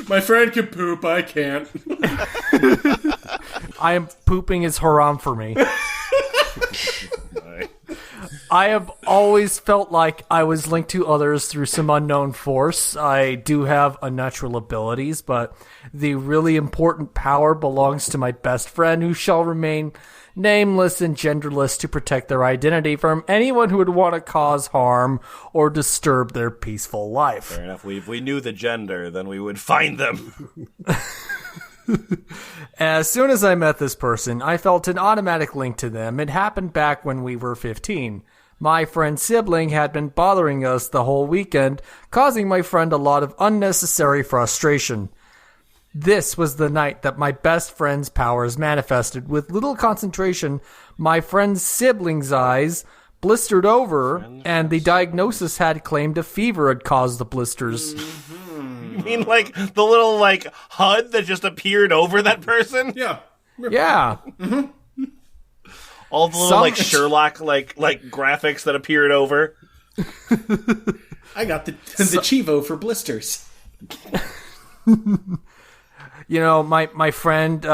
My friend can poop, I can't. I am pooping is haram for me. I have always felt like I was linked to others through some unknown force. I do have unnatural abilities, but the really important power belongs to my best friend, who shall remain nameless and genderless to protect their identity from anyone who would want to cause harm or disturb their peaceful life. Fair enough. If we knew the gender, then we would find them. As soon as I met this person, I felt an automatic link to them. It happened back when we were 15. My friend's sibling had been bothering us the whole weekend, causing my friend a lot of unnecessary frustration. This was the night that my best friend's powers manifested. With little concentration, my friend's sibling's eyes blistered over, and the diagnosis had claimed a fever had caused the blisters. You mean like the little like HUD that just appeared over that person? Yeah. Yeah. All the little like Sherlock like graphics that appeared over. I got the Chivo for blisters. You know, my friend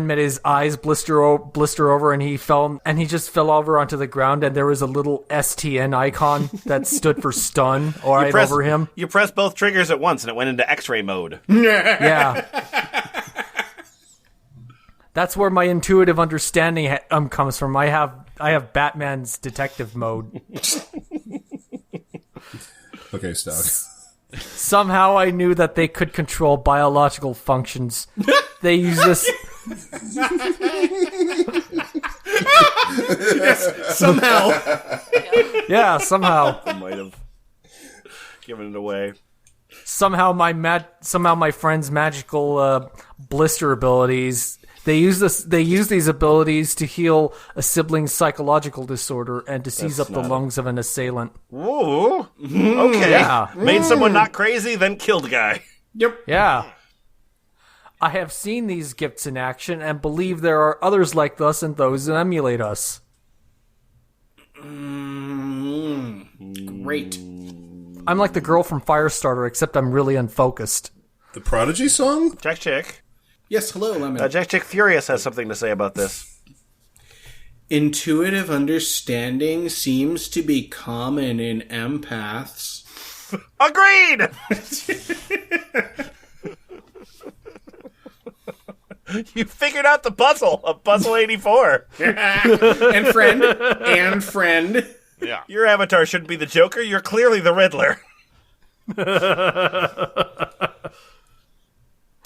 made his eyes blister over, and he just fell over onto the ground, and there was a little STN icon that stood for stun over him. You press both triggers at once, and it went into X-ray mode. Yeah. That's where my intuitive understanding comes from. I have Batman's detective mode. Okay, Stock. Somehow I knew that they could control biological functions. They use this... Yes, somehow. Yeah, somehow. I might have given it away. Somehow my friend's magical blister abilities... They use these abilities to heal a sibling's psychological disorder and to seize up the lungs of an assailant. Ooh. Okay. Yeah. Made someone not crazy, then killed a guy. Yep. Yeah. I have seen these gifts in action and believe there are others like us and those who emulate us. Great. I'm like the girl from Firestarter, except I'm really unfocused. The Prodigy song? Jack Chick. Yes, hello, Lemon. Jack Chick Furious has something to say about this. Intuitive understanding seems to be common in empaths. Agreed! You figured out the puzzle of Puzzle 84. And friend. Yeah. Your avatar shouldn't be the Joker. You're clearly the Riddler.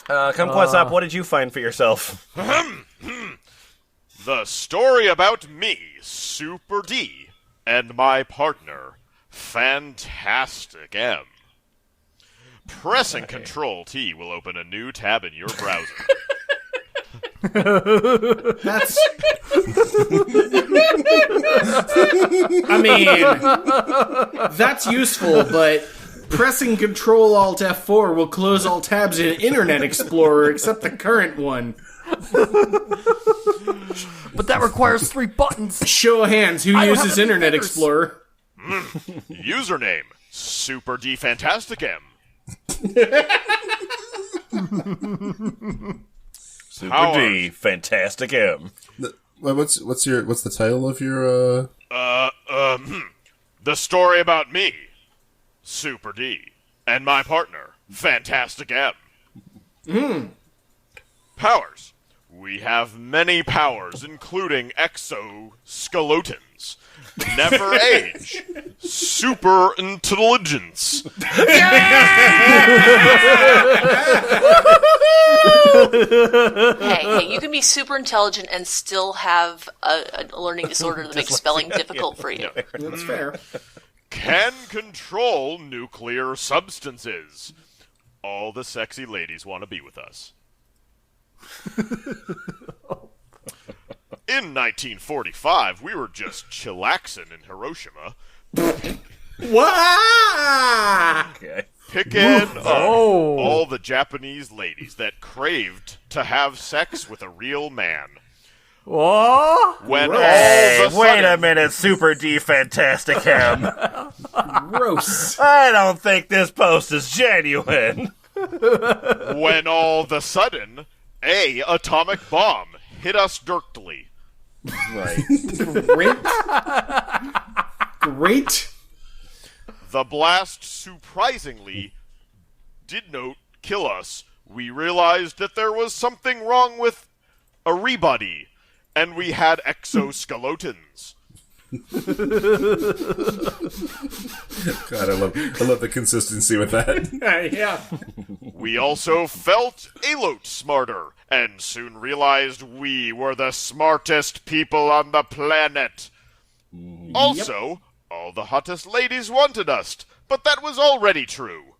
Kumquat's up. What did you find for yourself? The story about me, Super D, and my partner, Fantastic M. Pressing Control T will open a new tab in your browser. That's. I mean, that's useful, but pressing Control Alt F4 will close all tabs in Internet Explorer except the current one. But that requires 3 buttons. Show of hands, who I don't uses have any Internet fingers. Explorer? Username Super D Fantastic M. Super D, Fantastic M. What's the title of your The story about me, Super D, and my partner, Fantastic M. Powers. We have many powers, including exoskeletons. Never age. Super intelligence. Hey, you can be super intelligent and still have a learning disorder that makes spelling difficult for you. That's fair. Can control nuclear substances. All the sexy ladies want to be with us. In 1945, we were just chillaxing in Hiroshima, What? Okay. picking up all the Japanese ladies that craved to have sex with a real man. Oh, When Hey, all of a wait a sudden, minute, Super D, Fantastic M. Gross. I don't think this post is genuine. when all of a sudden, a atomic bomb hit us directly. Right. Great. Great. The blast surprisingly did not kill us. We realized that there was something wrong with everybody, and we had exoskeletons. God, I love the consistency with that. Yeah. We also felt a lot smarter, and soon realized we were the smartest people on the planet. Also, all the hottest ladies wanted us, but that was already true.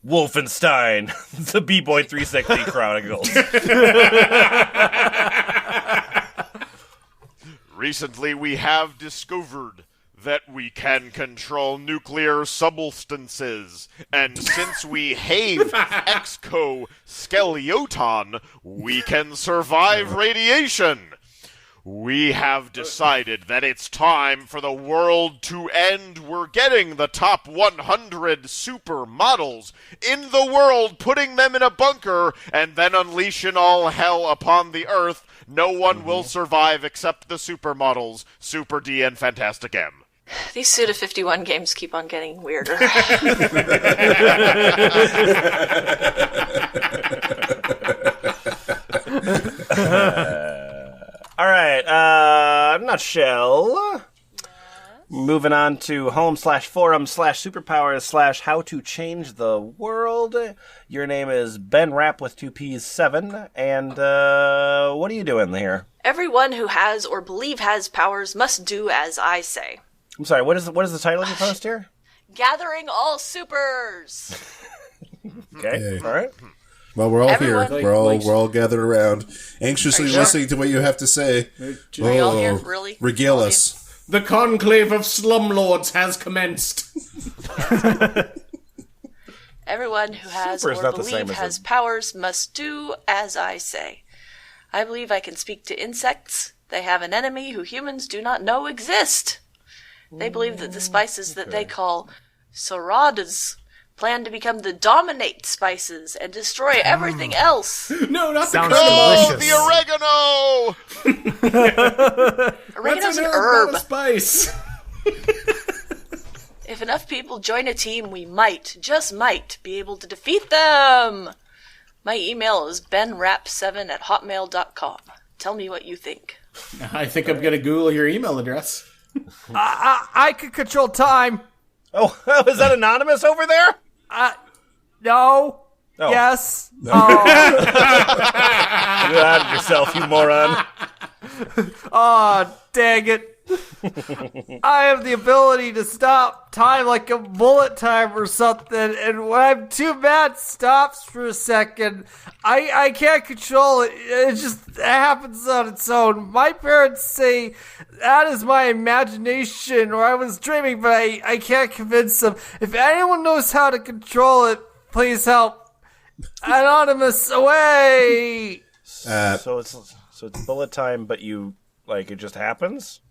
Wolfenstein, the B-Boy 360 Chronicles. Recently, we have discovered that we can control nuclear substances, and since we have exoskeleton, we can survive radiation. We have decided that it's time for the world to end. We're getting the top 100 supermodels in the world, putting them in a bunker, and then unleashing all hell upon the earth. No one will survive except the supermodels, Super D and Fantastic M. These Suda 51 games keep on getting weirder. All right, nutshell. Moving on to home/forum/superpowers/how to change the world. Your name is Ben Rapp with 2Ps7, and what are you doing here? Everyone who has or believe has powers must do as I say. I'm sorry, what is the title of your post here? Gathering all supers. Okay, Hey. all right. Well, we're all Everyone- here. We're all gathered around, anxiously Are you sure? listening to what you have to say. Are y'all here? Really? Regale All of us. The conclave of slumlords has commenced. Everyone who has Super is or not the same believe as has a- powers must do as I say. I believe I can speak to insects. They have an enemy who humans do not know exist. They believe that the spices that they call Soradas plan to become the dominate spices and destroy everything else. No, not Sounds the Oh, delicious. the oregano! Oregano's an Not herb. a spice. If enough people join a team, we might, just might, be able to defeat them. My email is benrap7@hotmail.com. Tell me what you think. I think I'm gonna Google your email address. I could control time. Oh, is that anonymous over there? No. Oh. Yes. You out of yourself, you moron. Oh, dang it. I have the ability to stop time like a bullet time or something, and when I'm too mad, it stops for a second. I can't control it. It just happens on its own. My parents say that is my imagination, or I was dreaming, but I can't convince them. If anyone knows how to control it, please help. Anonymous, away! So it's bullet time, but it just happens?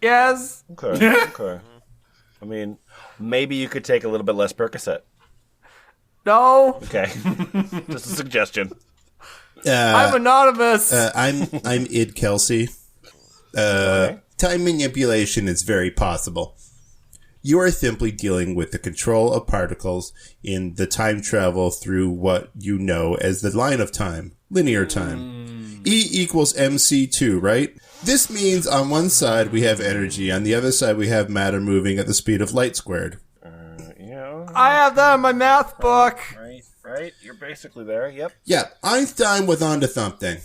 Yes. Okay. Okay. I mean, maybe you could take a little bit less Percocet. No. Okay. Just a suggestion. I'm anonymous. I'm Id Kelsey. Okay. Time manipulation is very possible. You are simply dealing with the control of particles in the time travel through what you know as the line of time, linear time. E equals MC2, right? This means on one side we have energy, on the other side we have matter moving at the speed of light squared. I have that in my math book. Right. You're basically there. Yep. Yeah, Einstein was onto something.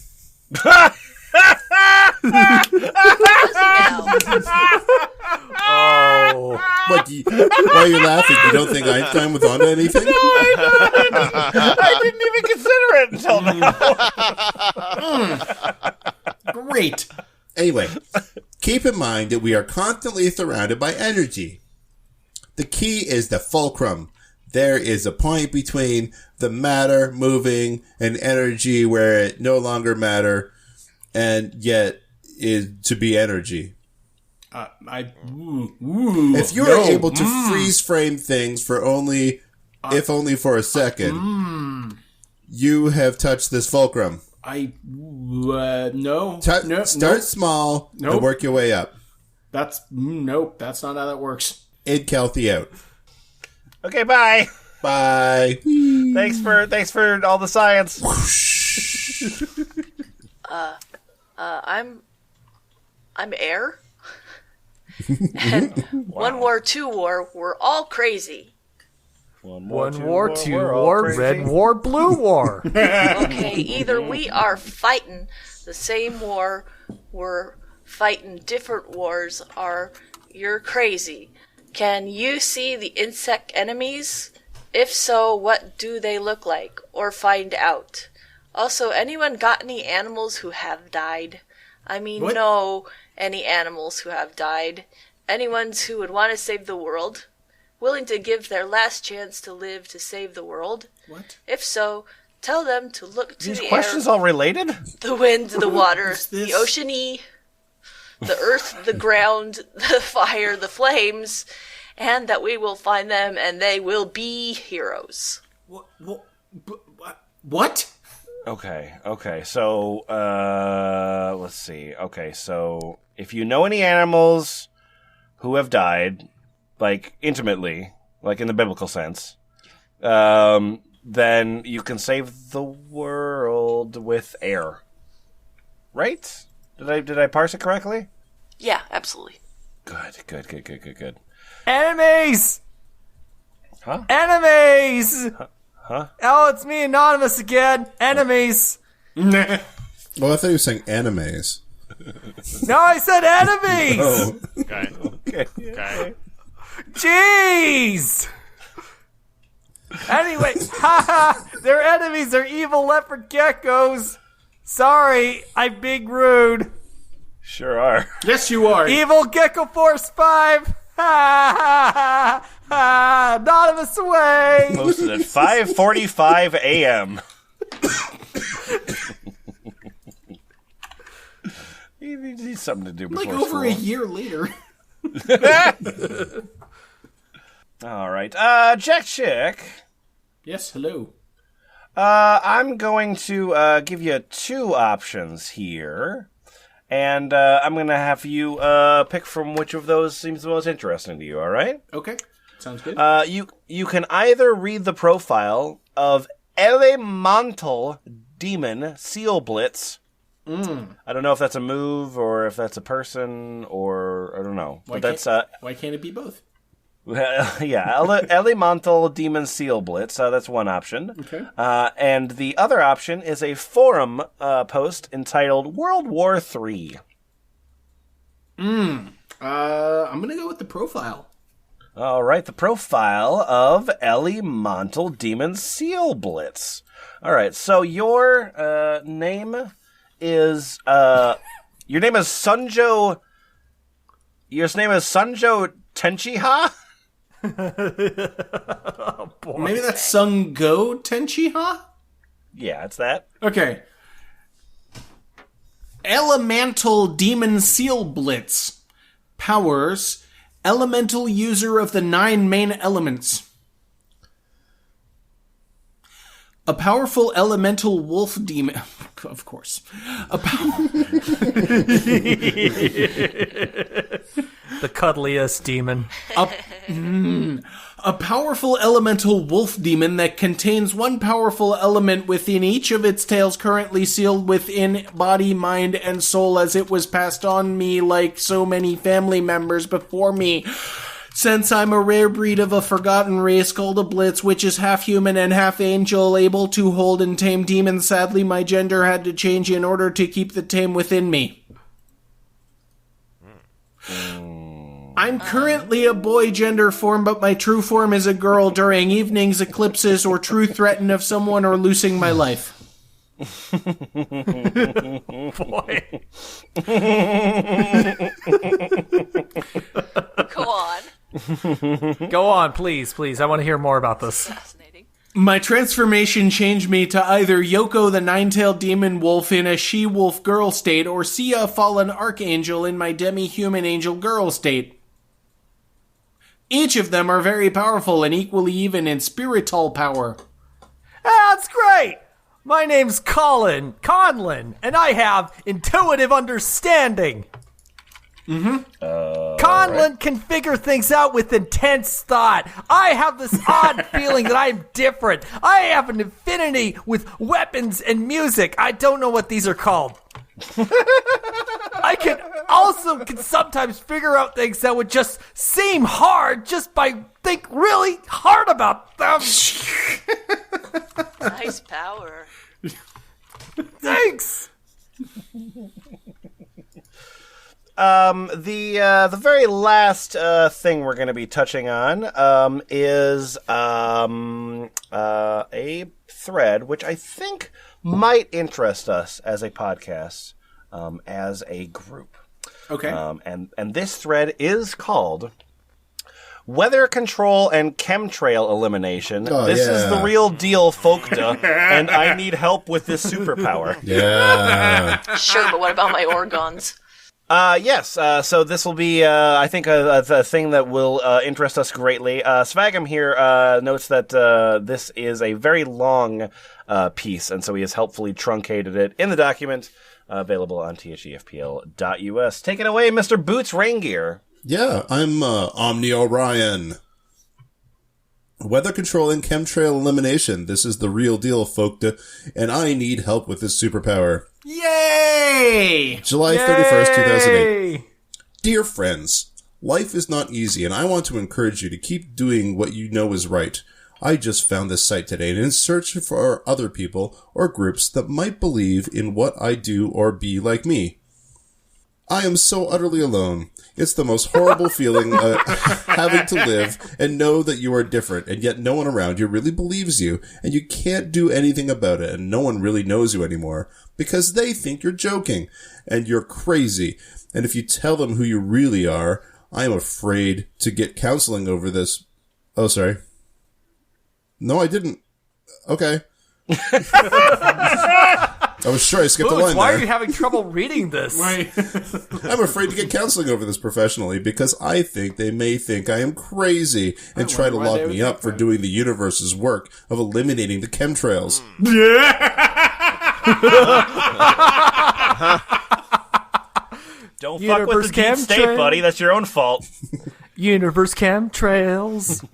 Oh. What? Why are you laughing? You don't think Einstein was onto anything? No, I didn't even consider it until now. Great. Anyway, keep in mind that we are constantly surrounded by energy. The key is the fulcrum. There is a point between the matter moving and energy where it no longer matter and yet is to be energy. If If you are able to freeze frame things for if only for a second, you have touched this fulcrum. No. Start small and work your way up. That's not how that works. Id Kelthy out. Okay, bye. Bye. Thanks for all the science. I'm air. And 1 war, 2 war, we're all crazy. 1 war, 2 war, red war, blue war. Okay, either we are fighting the same war, we're fighting different wars, or you're crazy. Can you see the insect enemies? If so, what do they look like? Or find out. Also, anyone got any animals who have died? I mean, What? no, any animals who have died. Anyone who would want to save the world? Willing to give their last chance to live to save the world? What? If so, tell them to look to These the questions air, all related? the wind, the water, is this? the ocean-y, the earth, the ground, the fire, the flames, and that we will find them and they will be heroes. What? Okay. So, let's see. Okay, so if you know any animals who have died, like intimately, like in the biblical sense, then you can save the world with air. Right? Did I parse it correctly? Yeah, absolutely. Good. Enemies! Huh? Enemies! Huh? Oh, it's me, Anonymous again. Enemies. Well, I thought you were saying animes. No, I said enemies! Oh. Okay. Jeez! Anyway, haha, they're enemies. They're evil leopard geckos. Sorry, I'm being rude. Sure are. Yes, you are. Evil Gecko Force 5. Ha ha ha. Anonymous away. Posted at 5:45 a.m. He needs something to do before Like over school. a year later. All right. Jack Chick. Yes, hello. I'm going to give you 2 options here. And I'm going to have you pick from which of those seems the most interesting to you, all right? Okay, sounds good. You can either read the profile of Elemental Demon Seal Blitz. I don't know if that's a move or if that's a person or I don't know. Why But that's why can't it be both? Elemental Demon Seal Blitz. That's one option. Okay. And the other option is a forum post entitled World War III. I'm gonna go with the profile. All right, the profile of Elemental Demon Seal Blitz. All right, so your name is Sunjo. Your name is Sunjo Tenchiha? Oh, boy. Maybe that's Sungo Tenchiha? Yeah, it's that. Okay. Elemental Demon Seal Blitz. Powers. Elemental user of the 9 main elements. A powerful elemental wolf demon... Of course. The cuddliest demon. A powerful elemental wolf demon that contains one powerful element within each of its tails, currently sealed within body, mind, and soul, as it was passed on me like so many family members before me. Since I'm a rare breed of a forgotten race called a Blitz, which is half human and half angel, able to hold and tame demons, sadly my gender had to change in order to keep the tame within me. I'm currently a boy gender form, but my true form is a girl during evenings, eclipses, or true threaten of someone or losing my life. Boy. Go on. Go on, please. I want to hear more about this. Fascinating. My transformation changed me to either Yoko the nine-tailed demon wolf in a she-wolf girl state, or Sia fallen archangel in my demi-human angel girl state. Each of them are very powerful and equally even in spiritual power. That's great! My name's Conlin, and I have intuitive understanding. Conlin can figure things out with intense thought. I have this odd feeling that I'm different. I have an affinity with weapons and music. I don't know what these are called. I can sometimes figure out things that would just seem hard just by think really hard about them. Nice power. Thanks. The very last thing we're going to be touching on is a thread which I think might interest us as a podcast, as a group. Okay. And this thread is called Weather Control and Chemtrail Elimination. This is the real deal, Folkta, and I need help with this superpower. Yeah. Sure, but what about my organs? Yes, so this will be, I think, a thing that will interest us greatly. Sphagnum here notes that this is a very long piece, and so he has helpfully truncated it in the document, available on thefpl.us. Take it away, Mr. Boots Raingear. Yeah, I'm Omni Orion. Weather control and chemtrail elimination. This is the real deal, Folkta, and I need help with this superpower. Yay! July 31st, 2008. Dear friends, life is not easy, and I want to encourage you to keep doing what you know is right. I just found this site today and in search for other people or groups that might believe in what I do or be like me. I am so utterly alone. It's the most horrible feeling having to live and know that you are different, and yet no one around you really believes you, and you can't do anything about it, and no one really knows you anymore, because they think you're joking, and you're crazy, and if you tell them who you really are, I am afraid to get counseling over this. Oh, sorry. No, I didn't. Okay. I was sure I skipped a line why there. are you having trouble reading this? Right. I'm afraid to get counseling over this professionally because I think they may think I am crazy and try to lock me up for doing the universe's work of eliminating the chemtrails. Don't Universe fuck with the deep state, chemtrail. buddy. That's your own fault. Universe chemtrails.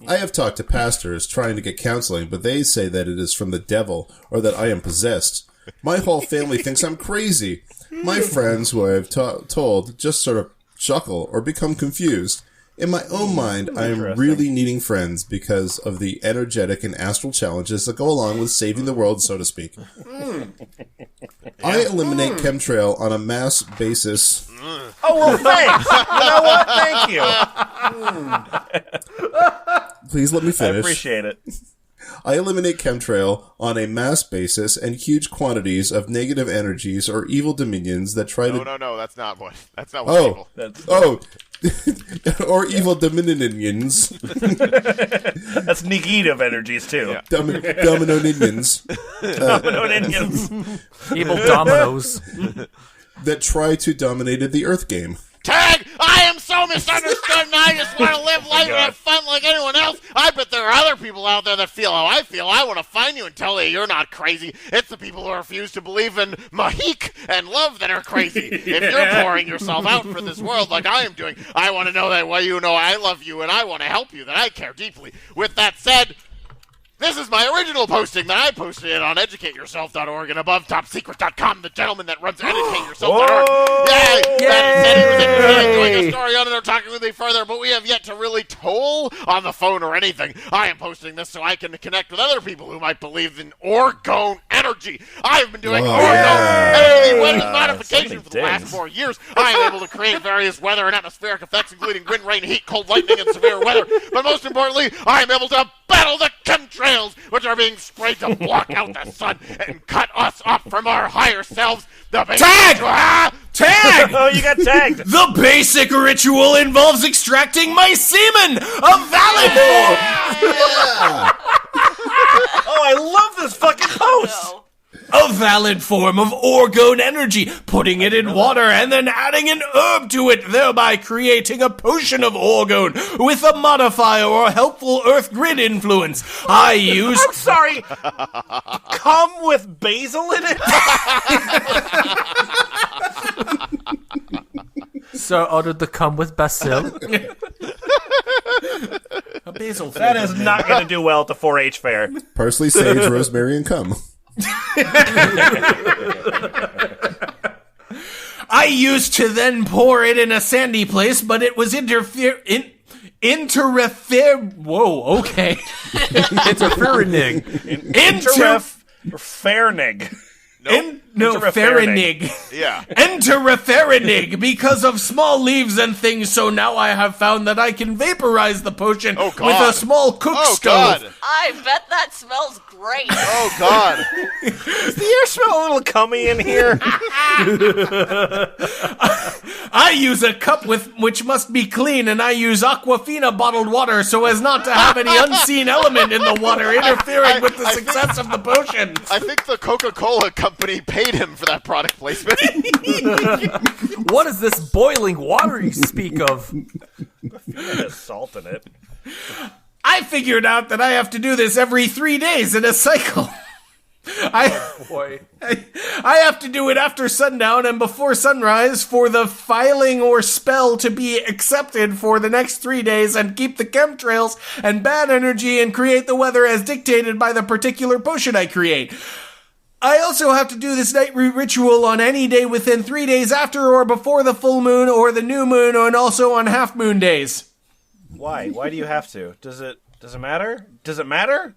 I have talked to pastors trying to get counseling, but they say that it is from the devil or that I am possessed. My whole family thinks I'm crazy. My friends who I have told just sort of chuckle or become confused. In my own mind, I am really needing friends because of the energetic and astral challenges that go along with saving the world, so to speak. I eliminate chemtrail on a mass basis. Oh, well, thanks. You know what? Thank you. Please let me I finish. appreciate it. I eliminate chemtrail on a mass basis and huge quantities of negative energies or evil dominions that try to... No, that's not what evil. Or evil dominions. That's negative energies, too. Yeah. Domino-ninions. Domino-ninions. Evil dominoes. That try to dominate the Earth game. Tag! I am so misunderstood and I just want to live life and have fun like anyone else. I bet there are other people out there that feel how I feel. I want to find you and tell you you're not crazy. It's the people who refuse to believe in Mahik and love that are crazy. If you're pouring yourself out for this world like I am doing, I want to know that way you know I love you and I want to help you, that I care deeply. With that said, this is my original posting that I posted it on educateyourself.org and above topsecret.com, the gentleman that runs educateyourself.org. That said he was interested in doing a story on it or talking with me further, but we have yet to really toll on the phone or anything. I am posting this so I can connect with other people who might believe in orgone energy. I have been doing energy weather modification for the last 4 years. I am able to create various weather and atmospheric effects, including wind, rain, heat, cold, lightning, and severe weather. But most importantly, I am able to battle the chemtrails, which are being sprayed to block out the sun and cut us off from our higher selves. The Tag! Tag! Oh, you got tagged. The basic ritual involves extracting my semen, a valid form. Oh, I love this fucking post. No. A valid form of orgone energy, putting it in water and then adding an herb to it, thereby creating a potion of orgone with a modifier or helpful earth grid influence. I'm sorry. Come with basil in it? So ordered the cum with basil. A basil That is not going to do well at the 4-H fair. Parsley, sage, rosemary, and cum. I used to then pour it in a sandy place, but it was interfering. Whoa, okay. Interfering. Fairnig. Feranig. Yeah. Enteroferanig because of small leaves and things, so now I have found that I can vaporize the potion with a small cook stove. God. I bet that smells great. Oh, God. Does the air smell a little cummy in here? I use a cup which must be clean, and I use Aquafina bottled water so as not to have any unseen element in the water interfering with the success of the potion. I think the Coca-Cola company paid him for that product placement. What is this boiling water you speak of? There's salt in it. I figured out that I have to do this every 3 days in a cycle. I have to do it after sundown and before sunrise for the filing or spell to be accepted for the next 3 days and keep the chemtrails and bad energy and create the weather as dictated by the particular potion I create. I also have to do this night ritual on any day within 3 days after or before the full moon or the new moon, and also on half moon days. Why? Why do you have to? Does it matter? Does it matter?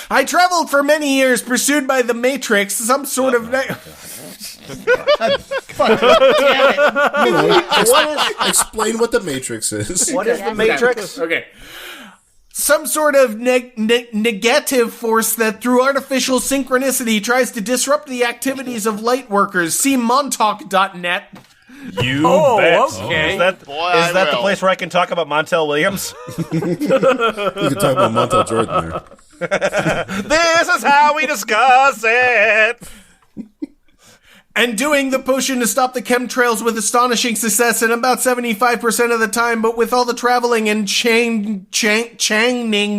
I traveled for many years pursued by the Matrix, some sort of... Explain what the Matrix is. What is the Matrix? Okay. Some sort of negative force that, through artificial synchronicity, tries to disrupt the activities of light workers. See Montauk.net. You bet. Okay. Oh, Is that the place where I can talk about Montel Williams? You can talk about Montel Jordan there. This is how we discuss it. And doing the potion to stop the chemtrails with astonishing success in about 75% of the time, but with all the traveling and changing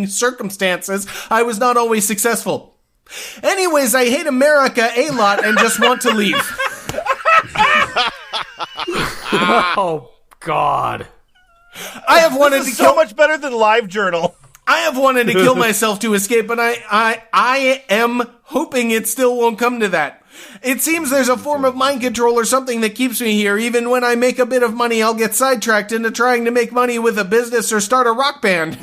circumstances, I was not always successul. Anyways, I hate America a lot and just want to leave. Oh, God. I have wanted This to is kill so much better than LiveJournal. I have wanted to kill myself to escape, but I am hoping it still won't come to that. It seems there's a form of mind control or something that keeps me here. Even when I make a bit of money, I'll get sidetracked into trying to make money with a business or start a rock band.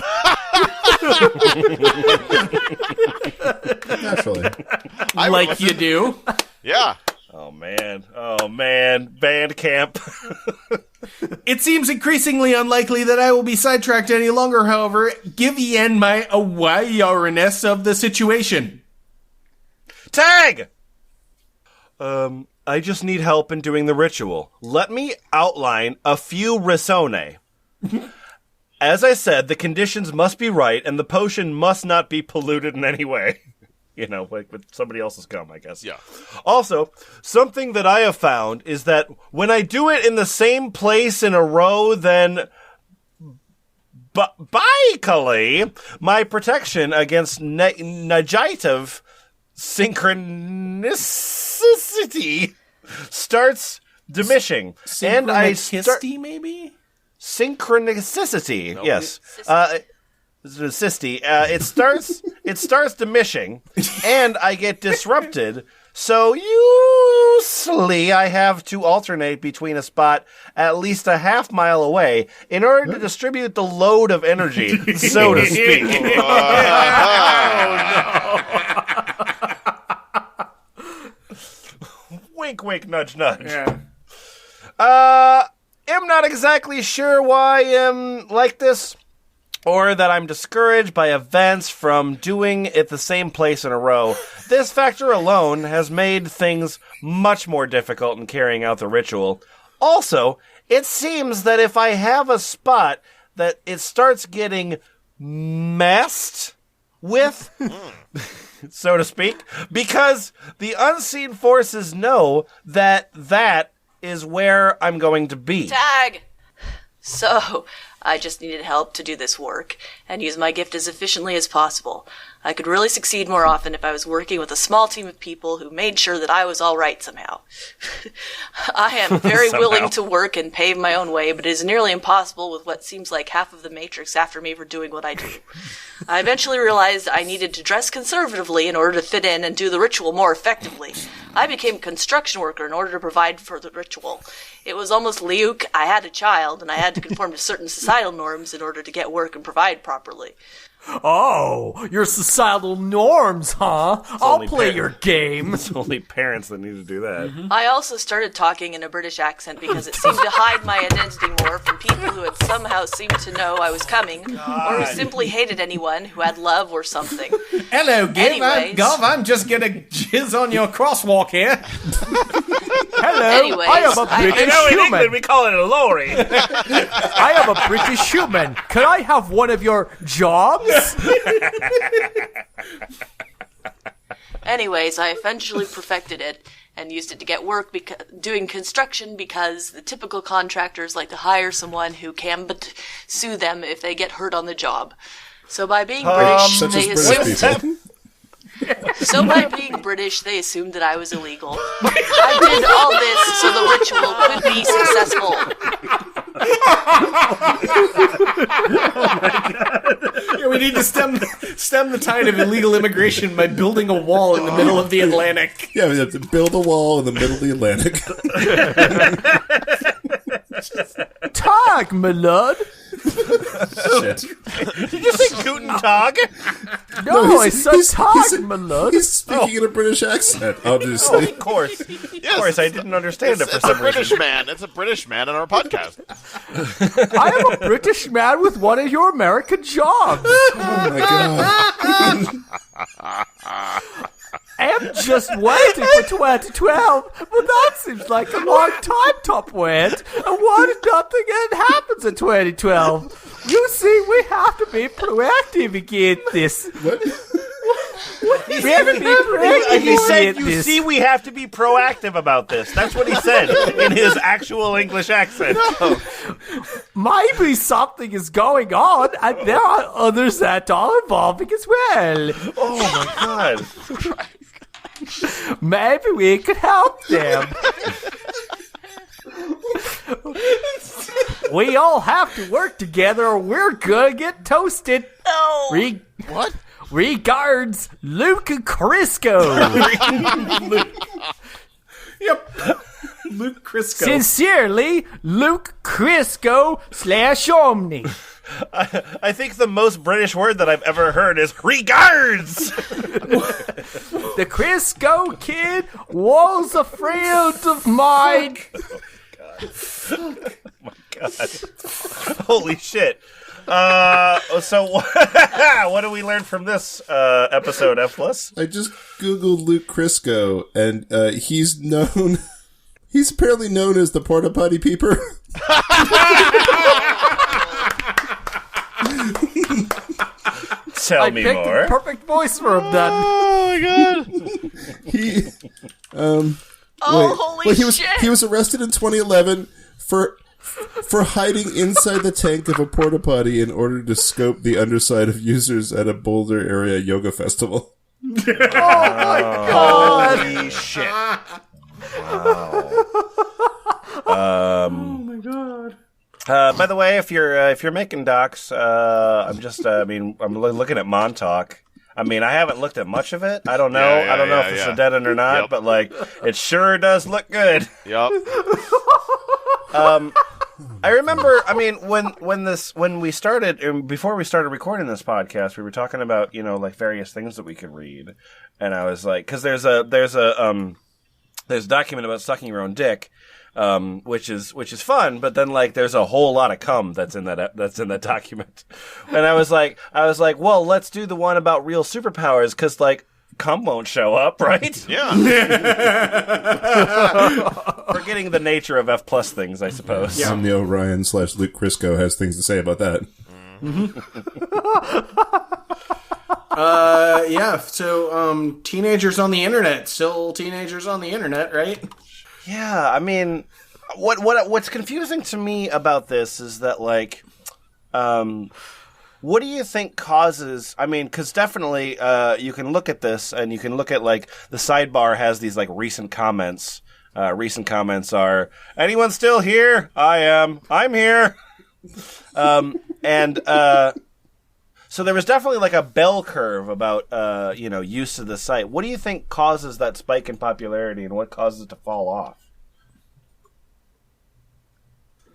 Naturally. Like you do. Yeah. Oh, man. man. Band camp. It seems increasingly unlikely that I will be sidetracked any longer, however. Give Yen my awareness of the situation. Tag! I just need help in doing the ritual. Let me outline a few risone. As I said, the conditions must be right, and the potion must not be polluted in any way. You know, like with somebody else's gum, I guess. Yeah. Also, something that I have found is that when I do it in the same place in a row, then bically, my protection against negative synchronicity starts diminishing. And I start... maybe? Synchronicity, Nope. yes. Cysty. It starts diminishing, and I get disrupted. So usually I have to alternate between a spot at least a half mile away in order to distribute the load of energy, so to speak. Wink, wink, nudge, nudge. Yeah. I'm not exactly sure why I'm like this, or that I'm discouraged by events from doing it the same place in a row. This factor alone has made things much more difficult in carrying out the ritual. Also, it seems that if I have a spot that it starts getting messed with, so to speak, because the unseen forces know that that is where I'm going to be. Tag! So, I just needed help to do this work and use my gift as efficiently as possible. I could really succeed more often if I was working with a small team of people who made sure that I was all right somehow. I am very willing to work and pave my own way, but it is nearly impossible with what seems like half of the Matrix after me for doing what I do. I eventually realized I needed to dress conservatively in order to fit in and do the ritual more effectively. I became a construction worker in order to provide for the ritual. It was almost Liuk. I had a child, and I had to conform to certain societal norms in order to get work and provide properly. Oh, your societal norms, huh? I'll only play pa- your game. It's only parents that need to do that. I also started talking in a British accent because it seemed to hide my identity more from people who had somehow seemed to know I was coming, or who simply hated anyone who had love or something. Hello, Anyways. Gov. I'm just gonna jizz on your crosswalk here. Hello, Anyways, I am a I- British You know, in human. England, we call it a lorry. I am a British human. Can I have one of your jobs? Anyways, I eventually perfected it and used it to get work doing construction because the typical contractors like to hire someone who can but sue them if they get hurt on the job. So by being British, Such as they British assumed people. So by being British, they assumed that I was illegal. I did all this so the ritual could be successful. Yeah, we need to stem the tide of illegal immigration by building a wall in the middle of the Atlantic. Yeah, we have to build a wall in the middle of the Atlantic. Tag, my lord. Shit. Did you say Guten Tag? No, I said tag, my lord. He's speaking in a British accent, obviously. Of course. Of course, I didn't understand it for It's a some reason. British man. It's a British man on our podcast. I am a British man with one of your American jobs. Oh my god. I am just waiting for 2012, but that seems like a long time, Topwand. And what if nothing happens in 2012? You see, we have to be proactive against this. What? We have to be proactive He said, against you this. see, we have to be proactive about this. That's what he said in his actual English accent. Maybe something is going on, and there are others that are involving as well. Oh, my God. Maybe we could help them. We all have to work together or we're gonna get toasted. No! What? Regards, Luke Crisco. Yep. Luke Crisco. Sincerely, Luke Crisco /Omni. I think the most British word that I've ever heard is regards. The Crisco kid was a friend of mine. God. Holy shit. So what do we learn from this episode, F+? I just Googled Luke Crisco, and he's apparently known as the porta potty peeper. Tell me picked more. the perfect voice for him then. Oh my god! He, holy shit! He was arrested in 2011 for hiding inside the tank of a porta potty in order to scope the underside of users at a Boulder area yoga festival. Oh my god! Holy shit. Oh my god. By the way, if you're making docs, I'm looking at Montauk. I mean, I haven't looked at much of it. I don't know. I don't know if it's a dead end or not, Yep. but like, it sure does look good. Yep. I remember. I mean, when we started, before we started recording this podcast, we were talking about like various things that we could read, and I was like, because there's a document about sucking your own dick. Which is fun, but then like there's a whole lot of cum that's in that document, and I was like, well, let's do the one about real superpowers because like cum won't show up, right? Yeah. Forgetting the nature of F+ things, I suppose. Yeah. Omni Orion / Luke Crisco has things to say about that. Yeah. So, teenagers on the internet, still teenagers on the internet, right? Yeah, I mean, what's confusing to me about this is that, like, what do you think causes? I mean, because definitely, you can look at this and you can look at like the sidebar has these like recent comments. Recent comments are, "Anyone still here? I am. I'm here." So there was definitely like a bell curve about use of the site. What do you think causes that spike in popularity, and what causes it to fall off?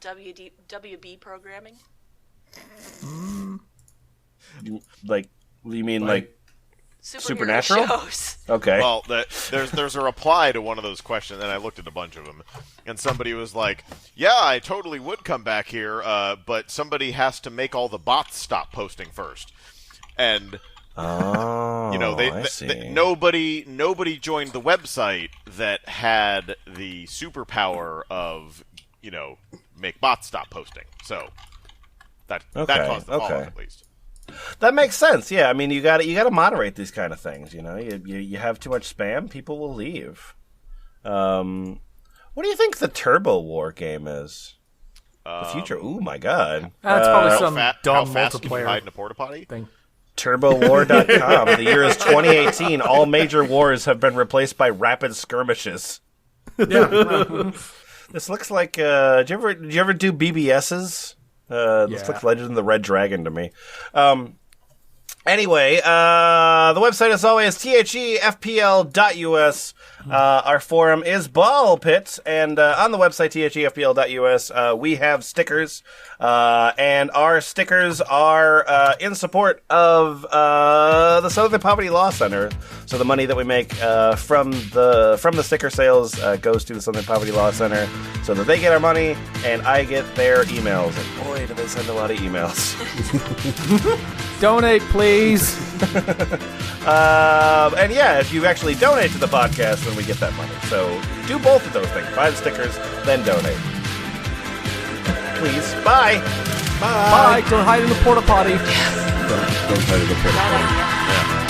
WB programming? Like, you mean like Superhero Supernatural? shows. Okay. Well, there's a reply to one of those questions, and I looked at a bunch of them, and somebody was like, "Yeah, I totally would come back here, but somebody has to make all the bots stop posting first." And I see. nobody joined the website that had the superpower of make bots stop posting. So that caused the fall off, at least. That makes sense. Yeah, I mean, you got to moderate these kind of things. You have too much spam, people will leave. What do you think the Turbo War game is? The future? Oh my god! That's probably some how dumb fast can you multiplayer hide in a porta potty? thing. TurboWar.com. The year is 2018. All major wars have been replaced by rapid skirmishes. Yeah. This looks like. Did you ever do BBSs? This looks Legend of the Red Dragon to me. Anyway, the website as always, thefpl.us. Our forum is Ball Pit, and on the website, thefpl.us, we have stickers, and our stickers are in support of the Southern Poverty Law Center. So the money that we make from the sticker sales goes to the Southern Poverty Law Center, so that they get our money and I get their emails. And boy, do they send a lot of emails. Donate, please. And yeah, if you actually donate to the podcast, then we get that money. So do both of those things. Buy the stickers, then donate. Please. Bye. Bye. Don't hide in the porta potty. Don't hide in the porta potty. Yeah.